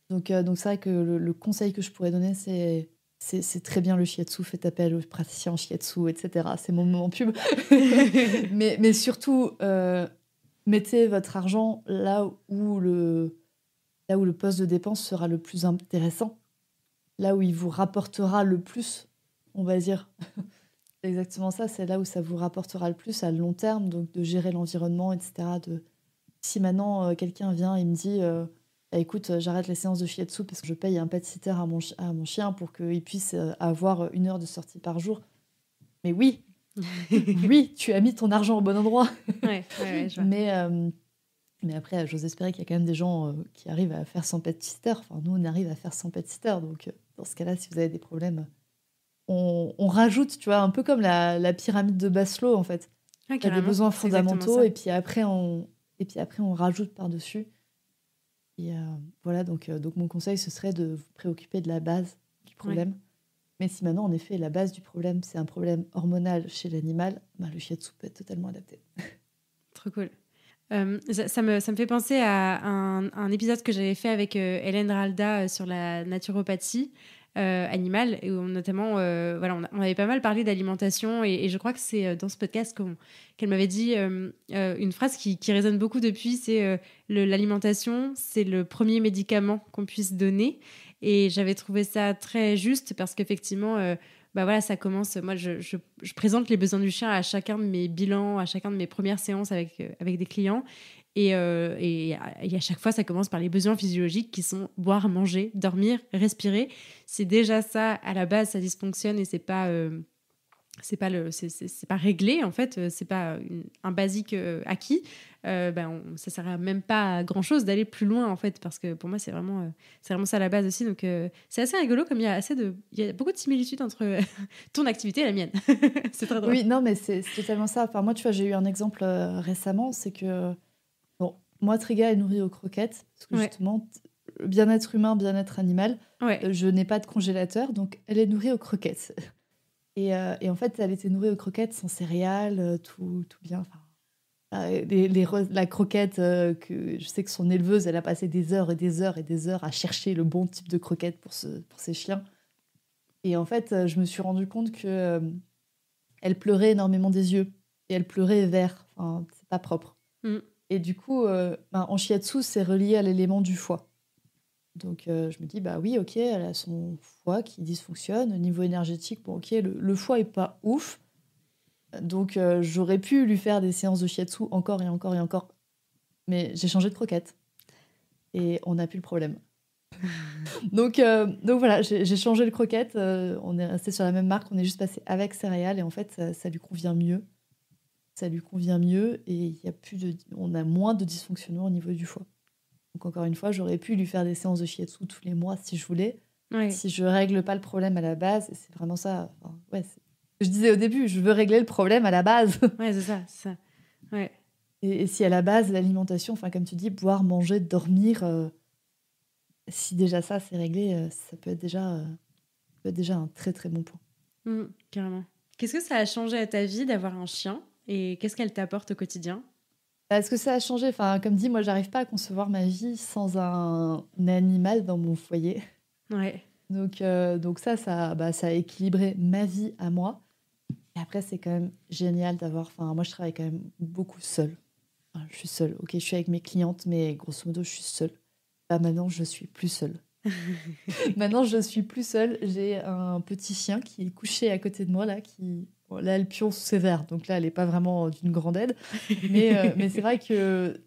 Donc c'est vrai que le conseil que je pourrais donner, c'est très bien le shiatsu, faites appel aux praticiens en shiatsu, etc. C'est mon moment pub. mais surtout... mettez votre argent là où le poste de dépense sera le plus intéressant, là où il vous rapportera le plus, on va dire. C'est exactement ça, c'est là où ça vous rapportera le plus à long terme, donc de gérer l'environnement, etc. Si maintenant quelqu'un vient et me dit écoute, j'arrête les séances de shiatsu parce que je paye un pet-sitter à mon chien pour qu'il puisse avoir 1 heure de sortie par jour. Mais oui, oui, tu as mis ton argent au bon endroit. Ouais, je vois. Mais après, j'ose espérer qu'il y a quand même des gens qui arrivent à faire 100 pet-sitter. Enfin, nous, on arrive à faire 100 pet-sitter. Donc, dans ce cas-là, si vous avez des problèmes, on rajoute, tu vois, un peu comme la pyramide de Maslow, en fait. Ah, il y a des besoins fondamentaux et puis après, on rajoute par-dessus. Et voilà, donc mon conseil, ce serait de vous préoccuper de la base du problème. Ouais. Mais si maintenant, en effet, la base du problème, c'est un problème hormonal chez l'animal, le shiatsu peut être totalement adapté. Trop cool. Ça me fait penser à un épisode que j'avais fait avec Hélène Ralda sur la naturopathie animale, et où notamment on avait pas mal parlé d'alimentation, et je crois que c'est dans ce podcast qu'elle m'avait dit une phrase qui résonne beaucoup depuis, c'est l'alimentation, c'est le premier médicament qu'on puisse donner. Et j'avais trouvé ça très juste parce qu'effectivement ça commence. Moi, je présente les besoins du chien à chacun de mes bilans, à chacun de mes premières séances avec des clients. Et à chaque fois, ça commence par les besoins physiologiques qui sont boire, manger, dormir, respirer. C'est déjà ça, à la base, ça dysfonctionne et c'est pas réglé, en fait. C'est pas un basique acquis. Ça sert même pas à grand chose d'aller plus loin, en fait, parce que pour moi c'est vraiment ça la base aussi. Donc c'est assez rigolo, comme il y a beaucoup de similitudes entre ton activité et la mienne. C'est très drôle. Oui, non, mais c'est totalement ça. Enfin, moi, tu vois, j'ai eu un exemple récemment, c'est que moi, Triga est nourrie aux croquettes parce que justement, bien-être humain, bien-être animal, je n'ai pas de congélateur, donc elle est nourrie aux croquettes. Et en fait, elle était nourrie aux croquettes sans céréales, tout bien. Enfin, la croquette, que je sais que son éleveuse, elle a passé des heures et des heures et des heures à chercher le bon type de croquette pour ses chiens. Et en fait, je me suis rendu compte que elle pleurait énormément des yeux. Et elle pleurait vert. Enfin, c'est pas propre. Et du coup, en shiatsu, c'est relié à l'élément du foie. Donc, je me dis, bah oui, ok, elle a son foie qui dysfonctionne. Au niveau énergétique, bon, ok, le foie est pas ouf. Donc, j'aurais pu lui faire des séances de shiatsu encore et encore et encore. Mais j'ai changé de croquette. Et on n'a plus le problème. donc voilà, j'ai changé de croquette. On est resté sur la même marque. On est juste passé avec céréales. Et en fait, ça lui convient mieux. Ça lui convient mieux. Et on a moins de dysfonctionnement au niveau du foie. Donc, encore une fois, j'aurais pu lui faire des séances de shiatsu tous les mois si je voulais. Si je règle pas le problème à la base. Et c'est vraiment ça. Enfin, je disais au début, je veux régler le problème à la base. Ouais, c'est ça. Ouais. Et si à la base, l'alimentation, enfin comme tu dis, boire, manger, dormir, si déjà ça, c'est réglé, ça peut être déjà un très très bon point. Carrément. Qu'est-ce que ça a changé à ta vie d'avoir un chien et qu'est-ce qu'elle t'apporte au quotidien ? Est-ce que ça a changé ? Enfin, comme dit, moi, j'arrive pas à concevoir ma vie sans un animal dans mon foyer. Ouais. Donc ça a équilibré ma vie à moi. Et après, c'est quand même génial d'avoir... Enfin, moi, je travaille quand même beaucoup seule. Enfin, je suis seule. Ok, je suis avec mes clientes, mais grosso modo, je suis seule. Maintenant, je suis plus seule. Maintenant, je suis plus seule. J'ai un petit chien qui est couché à côté de moi, là, là, elle pionce ses verres. Donc là, elle n'est pas vraiment d'une grande aide. Mais c'est vrai que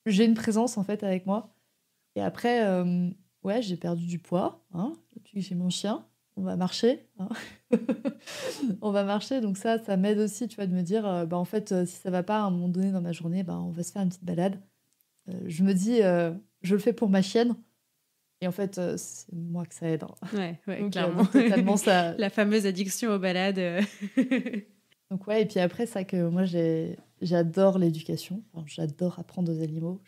j'ai une présence, en fait, avec moi. Et après, j'ai perdu du poids. Depuis que j'ai mon chien. On va marcher. On va marcher. Donc ça m'aide aussi, tu vois, de me dire, en fait, si ça va pas à un moment donné dans ma journée, on va se faire une petite balade. Je me dis, je le fais pour ma chienne. Et en fait, c'est moi que ça aide. Ouais, donc, clairement. Totalement ça. La fameuse addiction aux balades. Donc et puis après, c'est que moi, j'adore l'éducation. Enfin, j'adore apprendre aux animaux.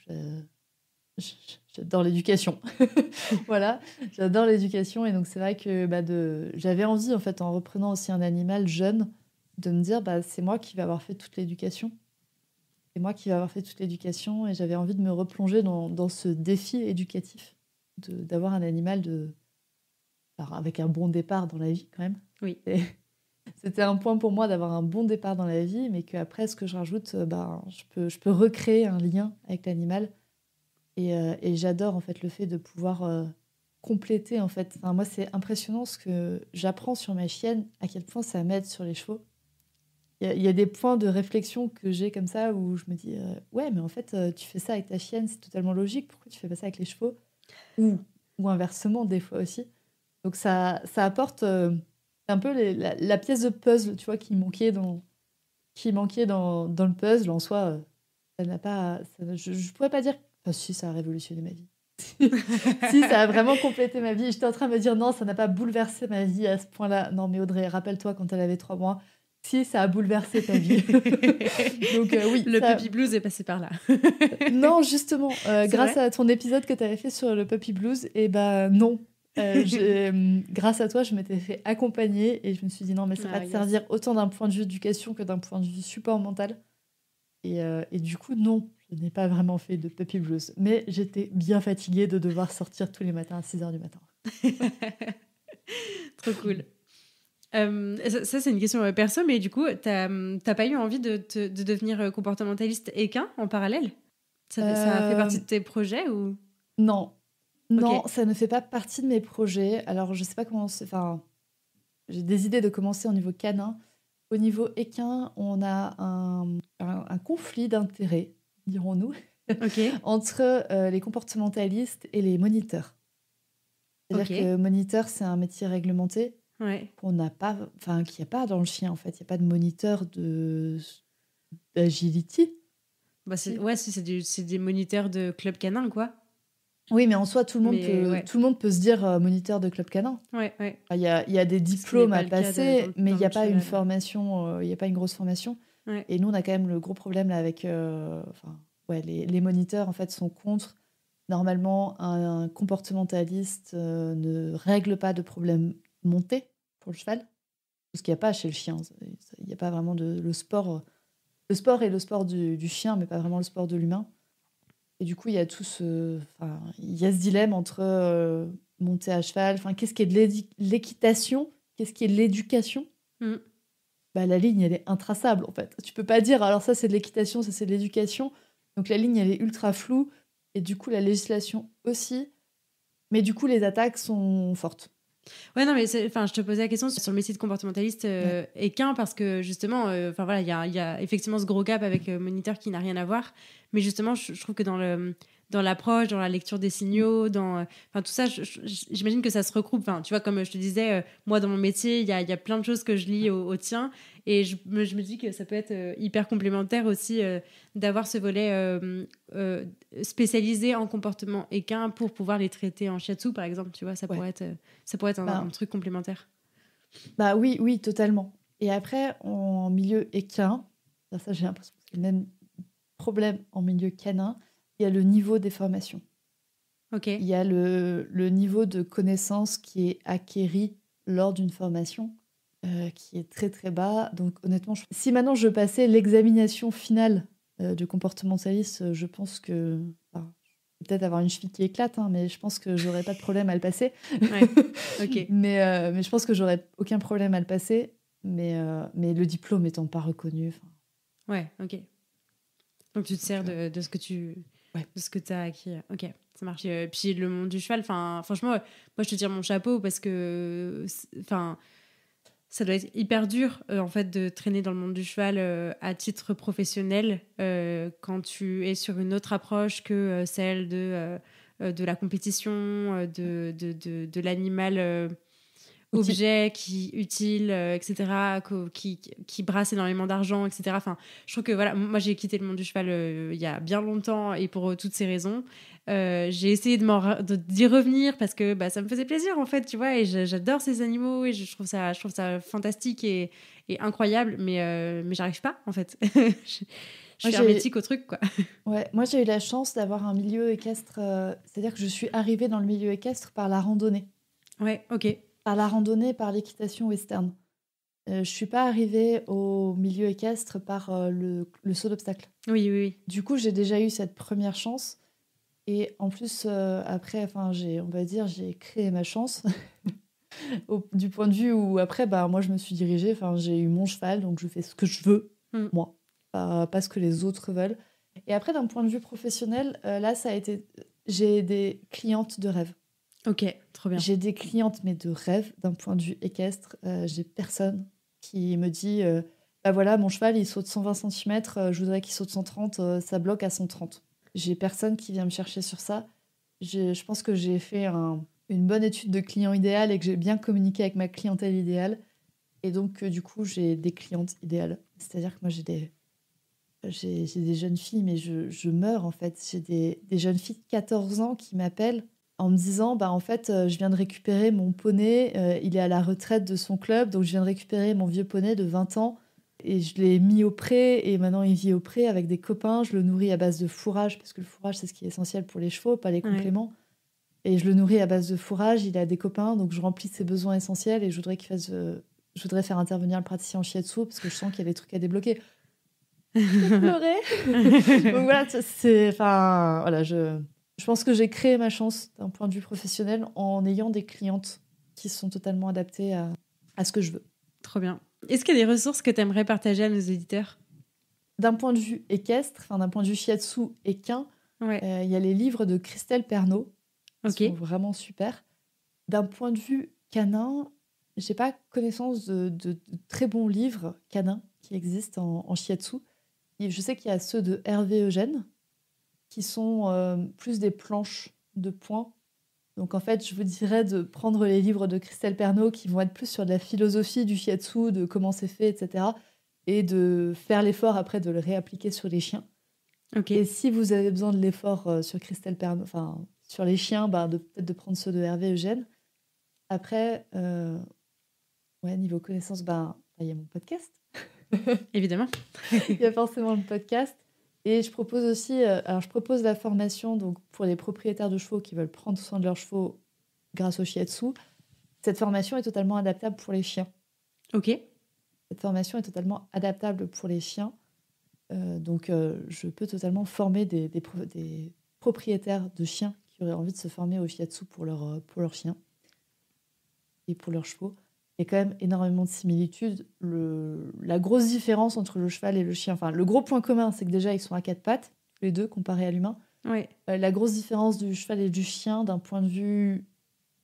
J'adore l'éducation. Voilà, j'adore l'éducation. Et donc, c'est vrai que j'avais envie, en fait, en reprenant aussi un animal jeune, de me dire, c'est moi qui vais avoir fait toute l'éducation. C'est moi qui vais avoir fait toute l'éducation. Et j'avais envie de me replonger dans ce défi éducatif, d'avoir un animal avec un bon départ dans la vie, quand même. Oui. C'était un point pour moi d'avoir un bon départ dans la vie, mais qu'après, ce que je rajoute, je peux recréer un lien avec l'animal. Et j'adore, en fait, le fait de pouvoir compléter, en fait. Enfin, moi, c'est impressionnant ce que j'apprends sur ma chienne, à quel point ça m'aide sur les chevaux. Il y a des points de réflexion que j'ai comme ça, où je me dis, ouais, mais en fait, tu fais ça avec ta chienne, c'est totalement logique. Pourquoi tu fais pas ça avec les chevaux ? Ou inversement, des fois aussi. Donc, ça apporte un peu la pièce de puzzle, tu vois, qui manquait dans le puzzle. En soi, ça n'a pas... je pourrais pas dire... Enfin, si, ça a révolutionné ma vie. Si, ça a vraiment complété ma vie. J'étais en train de me dire, non, ça n'a pas bouleversé ma vie à ce point-là. Non, mais Audrey, rappelle-toi quand elle avait 3 mois. Si, ça a bouleversé ta vie. Donc, oui. Le puppy blues est passé par là. Non, justement, grâce à ton épisode que tu avais fait sur le puppy blues, non. Grâce à toi, je m'étais fait accompagner et je me suis dit non, mais ça va te servir autant d'un point de vue éducation que d'un point de vue support mental. Et du coup, non, je n'ai pas vraiment fait de puppy blues. Mais j'étais bien fatiguée de devoir sortir tous les matins à 6h du matin. Trop cool. Ça, c'est une question perso, mais du coup, t'as pas eu envie de devenir comportementaliste équin en parallèle? Ça a fait partie de tes projets ou... Non. Non, okay. Ça ne fait pas partie de mes projets. Alors, je sais pas comment... Enfin, j'ai des idées de commencer au niveau canin. Au niveau équin, on a un conflit d'intérêts, dirons-nous, okay. entre les comportementalistes et les moniteurs. C'est-à-dire que moniteur, c'est un métier réglementé qu'on n'a pas... Enfin, qu'il n'y a pas dans le chien, en fait. Il n'y a pas de moniteur d'agility. Bah c'est des moniteurs de club canin, quoi. Oui, mais en soi, tout le monde peut se dire moniteur de club canin. Ouais. Il y a des diplômes à passer, mais il n'y a pas une formation, il n'y a pas une grosse formation. Ouais. Et nous, on a quand même le gros problème là, avec... les moniteurs, en fait, sont contre. Normalement, un comportementaliste ne règle pas de problème monté pour le cheval, parce qu'il n'y a pas chez le chien. Il n'y a pas vraiment le sport. Le sport est le sport du chien, mais pas vraiment le sport de l'humain. Et du coup, il y a il y a ce dilemme entre monter à cheval. Enfin, qu'est-ce qui est de l'équitation? Qu'est-ce qui est de l'éducation? Bah, la ligne, elle est intraçable, en fait. Tu peux pas dire, alors ça, c'est de l'équitation, ça, c'est de l'éducation. Donc la ligne, elle est ultra floue. Et du coup, la législation aussi. Mais du coup, les attaques sont fortes. Ouais, non, mais je te posais la question sur le métier de comportementaliste équin parce que justement, il y a effectivement ce gros gap avec moniteur qui n'a rien à voir. Mais justement, je trouve que dans l'approche, dans la lecture des signaux, tout ça, j'imagine que ça se regroupe. Enfin, tu vois, comme je te disais, moi, dans mon métier, il y a plein de choses que je lis au tien. Et je me dis que ça peut être hyper complémentaire aussi d'avoir ce volet spécialisé en comportement équin pour pouvoir les traiter en shiatsu, par exemple. Tu vois, ça pourrait être un truc complémentaire. Bah oui, totalement. Et après, en milieu équin, ça j'ai l'impression que c'est le même problème en milieu canin, il y a le niveau des formations. Okay. Il y a le niveau de connaissance qui est acquéri lors d'une formation qui est très très bas. Donc honnêtement, si maintenant je passais l'examination finale du comportementaliste, je pense que... peut-être avoir une cheville qui éclate, hein, mais je pense que j'aurais pas de problème à le passer. Ouais. Okay. mais je pense que j'aurais aucun problème à le passer, mais le diplôme étant pas reconnu. Ouais, ok. Donc tu te sers de ce que de ce que tu as acquis. Ok, ça marche. Puis le monde du cheval, franchement, moi je te tire mon chapeau parce que ça doit être hyper dur en fait de traîner dans le monde du cheval à titre professionnel quand tu es sur une autre approche que celle de la compétition, de l'animal objet utile, etc., qui brasse énormément d'argent, etc. Enfin, je trouve que voilà, moi j'ai quitté le monde du cheval il y a bien longtemps et pour toutes ces raisons. J'ai essayé d'y revenir parce que ça me faisait plaisir en fait, tu vois, et j'adore ces animaux et je trouve ça fantastique et incroyable, mais j'arrive pas en fait. Je suis hermétique au truc, quoi. Ouais, moi j'ai eu la chance d'avoir un milieu équestre, c'est-à-dire que je suis arrivée dans le milieu équestre par la randonnée. Ouais, ok. Par la randonnée, par l'équitation western. Je suis pas arrivée au milieu équestre par le saut d'obstacle. Oui. Du coup, j'ai déjà eu cette première chance. Et en plus, après, on va dire, j'ai créé ma chance. Du point de vue où, après, moi, je me suis dirigée. J'ai eu mon cheval, donc je fais ce que je veux, moi. Pas ce que les autres veulent. Et après, d'un point de vue professionnel, là, ça a été... J'ai des clientes de rêve. Ok, trop bien. J'ai des clientes, mais de rêve, d'un point de vue équestre. J'ai personne qui me dit voilà, mon cheval, il saute 120 cm, je voudrais qu'il saute 130, ça bloque à 130. J'ai personne qui vient me chercher sur ça. Je pense que j'ai fait une bonne étude de client idéal et que j'ai bien communiqué avec ma clientèle idéale. Et donc, du coup, j'ai des clientes idéales. C'est-à-dire que moi, j'ai des jeunes filles, mais je meurs, en fait. J'ai des jeunes filles de 14 ans qui m'appellent en me disant, en fait, je viens de récupérer mon poney, il est à la retraite de son club, donc je viens de récupérer mon vieux poney de 20 ans et je l'ai mis au pré et maintenant il vit au pré avec des copains, je le nourris à base de fourrage parce que le fourrage, c'est ce qui est essentiel pour les chevaux, pas les compléments. Et je le nourris à base de fourrage. Il a des copains, donc je remplis ses besoins essentiels et je voudrais je voudrais faire intervenir le praticien en shiatsu parce que je sens qu'il y a des trucs à débloquer. Je pleurer. Donc voilà, voilà, je pense que j'ai créé ma chance d'un point de vue professionnel en ayant des clientes qui sont totalement adaptées à ce que je veux. Trop bien. Est-ce qu'il y a des ressources que tu aimerais partager à nos auditeurs ? D'un point de vue équestre, d'un point de vue shiatsu équin, il y a les livres de Christelle Pernot. Qui sont vraiment super. D'un point de vue canin, j'ai pas connaissance de très bons livres canins qui existent en shiatsu. Et je sais qu'il y a ceux de Hervé Eugène qui sont plus des planches de points. Donc en fait, je vous dirais de prendre les livres de Christelle Pernot qui vont être plus sur de la philosophie du shiatsu, de comment c'est fait, etc. Et de faire l'effort après de le réappliquer sur les chiens. Et si vous avez besoin de l'effort sur Christelle Pernot, sur les chiens, peut-être de prendre ceux de Hervé Eugène. Après, niveau connaissance, il y a mon podcast. Évidemment. Il y a forcément le podcast. Et je propose aussi, je propose la formation donc, pour les propriétaires de chevaux qui veulent prendre soin de leurs chevaux grâce au shiatsu. Cette formation est totalement adaptable pour les chiens. Cette formation est totalement adaptable pour les chiens. Donc, je peux totalement former des propriétaires de chiens qui auraient envie de se former au shiatsu pour leurs chiens et pour leurs chevaux. Il y a quand même énormément de similitudes. La grosse différence entre le cheval et le chien, le gros point commun, c'est que déjà, ils sont à 4 pattes, les deux, comparés à l'humain. La grosse différence du cheval et du chien, d'un point de vue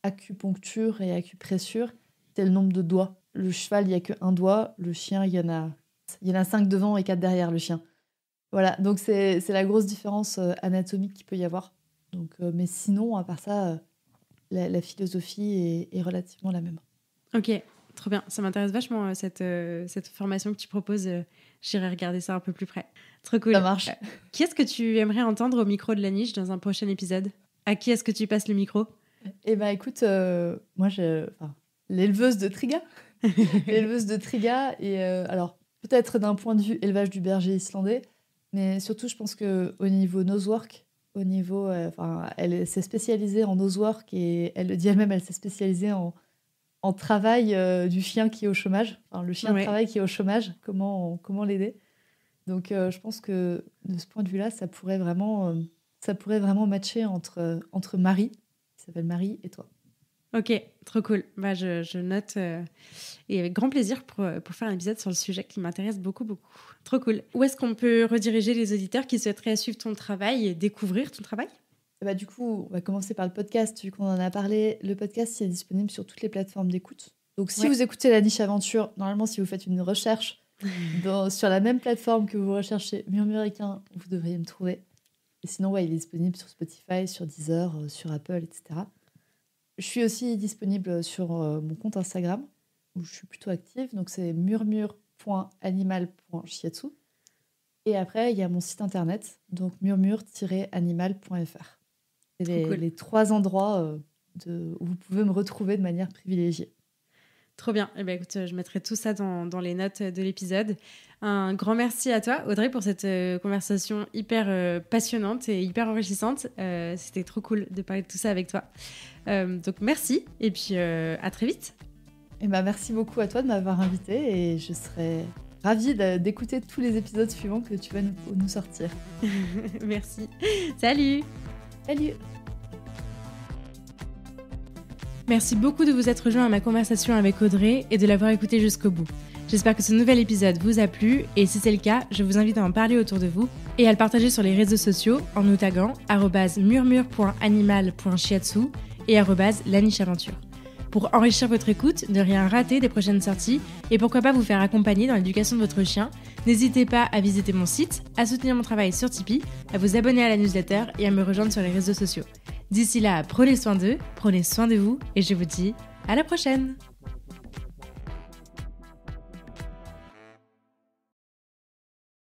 acupuncture et acupressure, c'est le nombre de doigts. Le cheval, il n'y a qu'un doigt. Le chien, il y en a 5 devant et 4 derrière, le chien. Voilà, donc c'est la grosse différence anatomique qu'il peut y avoir. Donc, mais sinon, à part ça, la philosophie est relativement la même. Ok, trop bien. Ça m'intéresse vachement, cette formation que tu proposes. J'irai regarder ça un peu plus près. Trop cool. Ça marche. Qui est-ce que tu aimerais entendre au micro de la niche dans un prochain épisode ? À qui est-ce que tu passes le micro ? Écoute, moi, l'éleveuse de Triga. L'éleveuse de Triga. Et alors, peut-être d'un point de vue élevage du berger islandais, mais surtout, je pense qu'au niveau nosework, elle s'est spécialisée en nosework et elle le dit elle-même, elle s'est spécialisée en travail du chien qui est au chômage. Le chien de travail qui est au chômage, comment l'aider. Donc, je pense que de ce point de vue-là, ça pourrait vraiment matcher entre Marie, qui s'appelle Marie, et toi. Ok, trop cool. Je note et avec grand plaisir pour faire un épisode sur le sujet qui m'intéresse beaucoup, beaucoup. Trop cool. Où est-ce qu'on peut rediriger les auditeurs qui souhaiteraient suivre ton travail et découvrir ton travail ? Du coup, on va commencer par le podcast, vu qu'on en a parlé. Le podcast est disponible sur toutes les plateformes d'écoute. Donc, si vous écoutez La Niche Aventure, normalement, si vous faites une recherche sur la même plateforme que vous recherchez Murmuricain, vous devriez me trouver. Et sinon, il est disponible sur Spotify, sur Deezer, sur Apple, etc. Je suis aussi disponible sur mon compte Instagram, où je suis plutôt active. Donc, c'est murmure.animal.shiatsu. Et après, il y a mon site internet, donc murmure-animal.fr. C'est les 3 endroits où vous pouvez me retrouver de manière privilégiée. Trop bien. Écoute, je mettrai tout ça dans les notes de l'épisode. Un grand merci à toi, Audrey, pour cette conversation hyper passionnante et hyper enrichissante. C'était trop cool de parler de tout ça avec toi. Donc, merci. Et puis, à très vite. Merci beaucoup à toi de m'avoir invitée et je serai ravie d'écouter tous les épisodes suivants que tu vas nous sortir. Merci. Salut. Salut. Merci beaucoup de vous être rejoints à ma conversation avec Audrey et de l'avoir écouté jusqu'au bout. J'espère que ce nouvel épisode vous a plu et si c'est le cas, je vous invite à en parler autour de vous et à le partager sur les réseaux sociaux en nous taguant @murmure.animal.shiatsu et @lanicheaventure. Pour enrichir votre écoute, ne rien rater des prochaines sorties et pourquoi pas vous faire accompagner dans l'éducation de votre chien, n'hésitez pas à visiter mon site, à soutenir mon travail sur Tipeee, à vous abonner à la newsletter et à me rejoindre sur les réseaux sociaux. D'ici là, prenez soin d'eux, prenez soin de vous et je vous dis à la prochaine!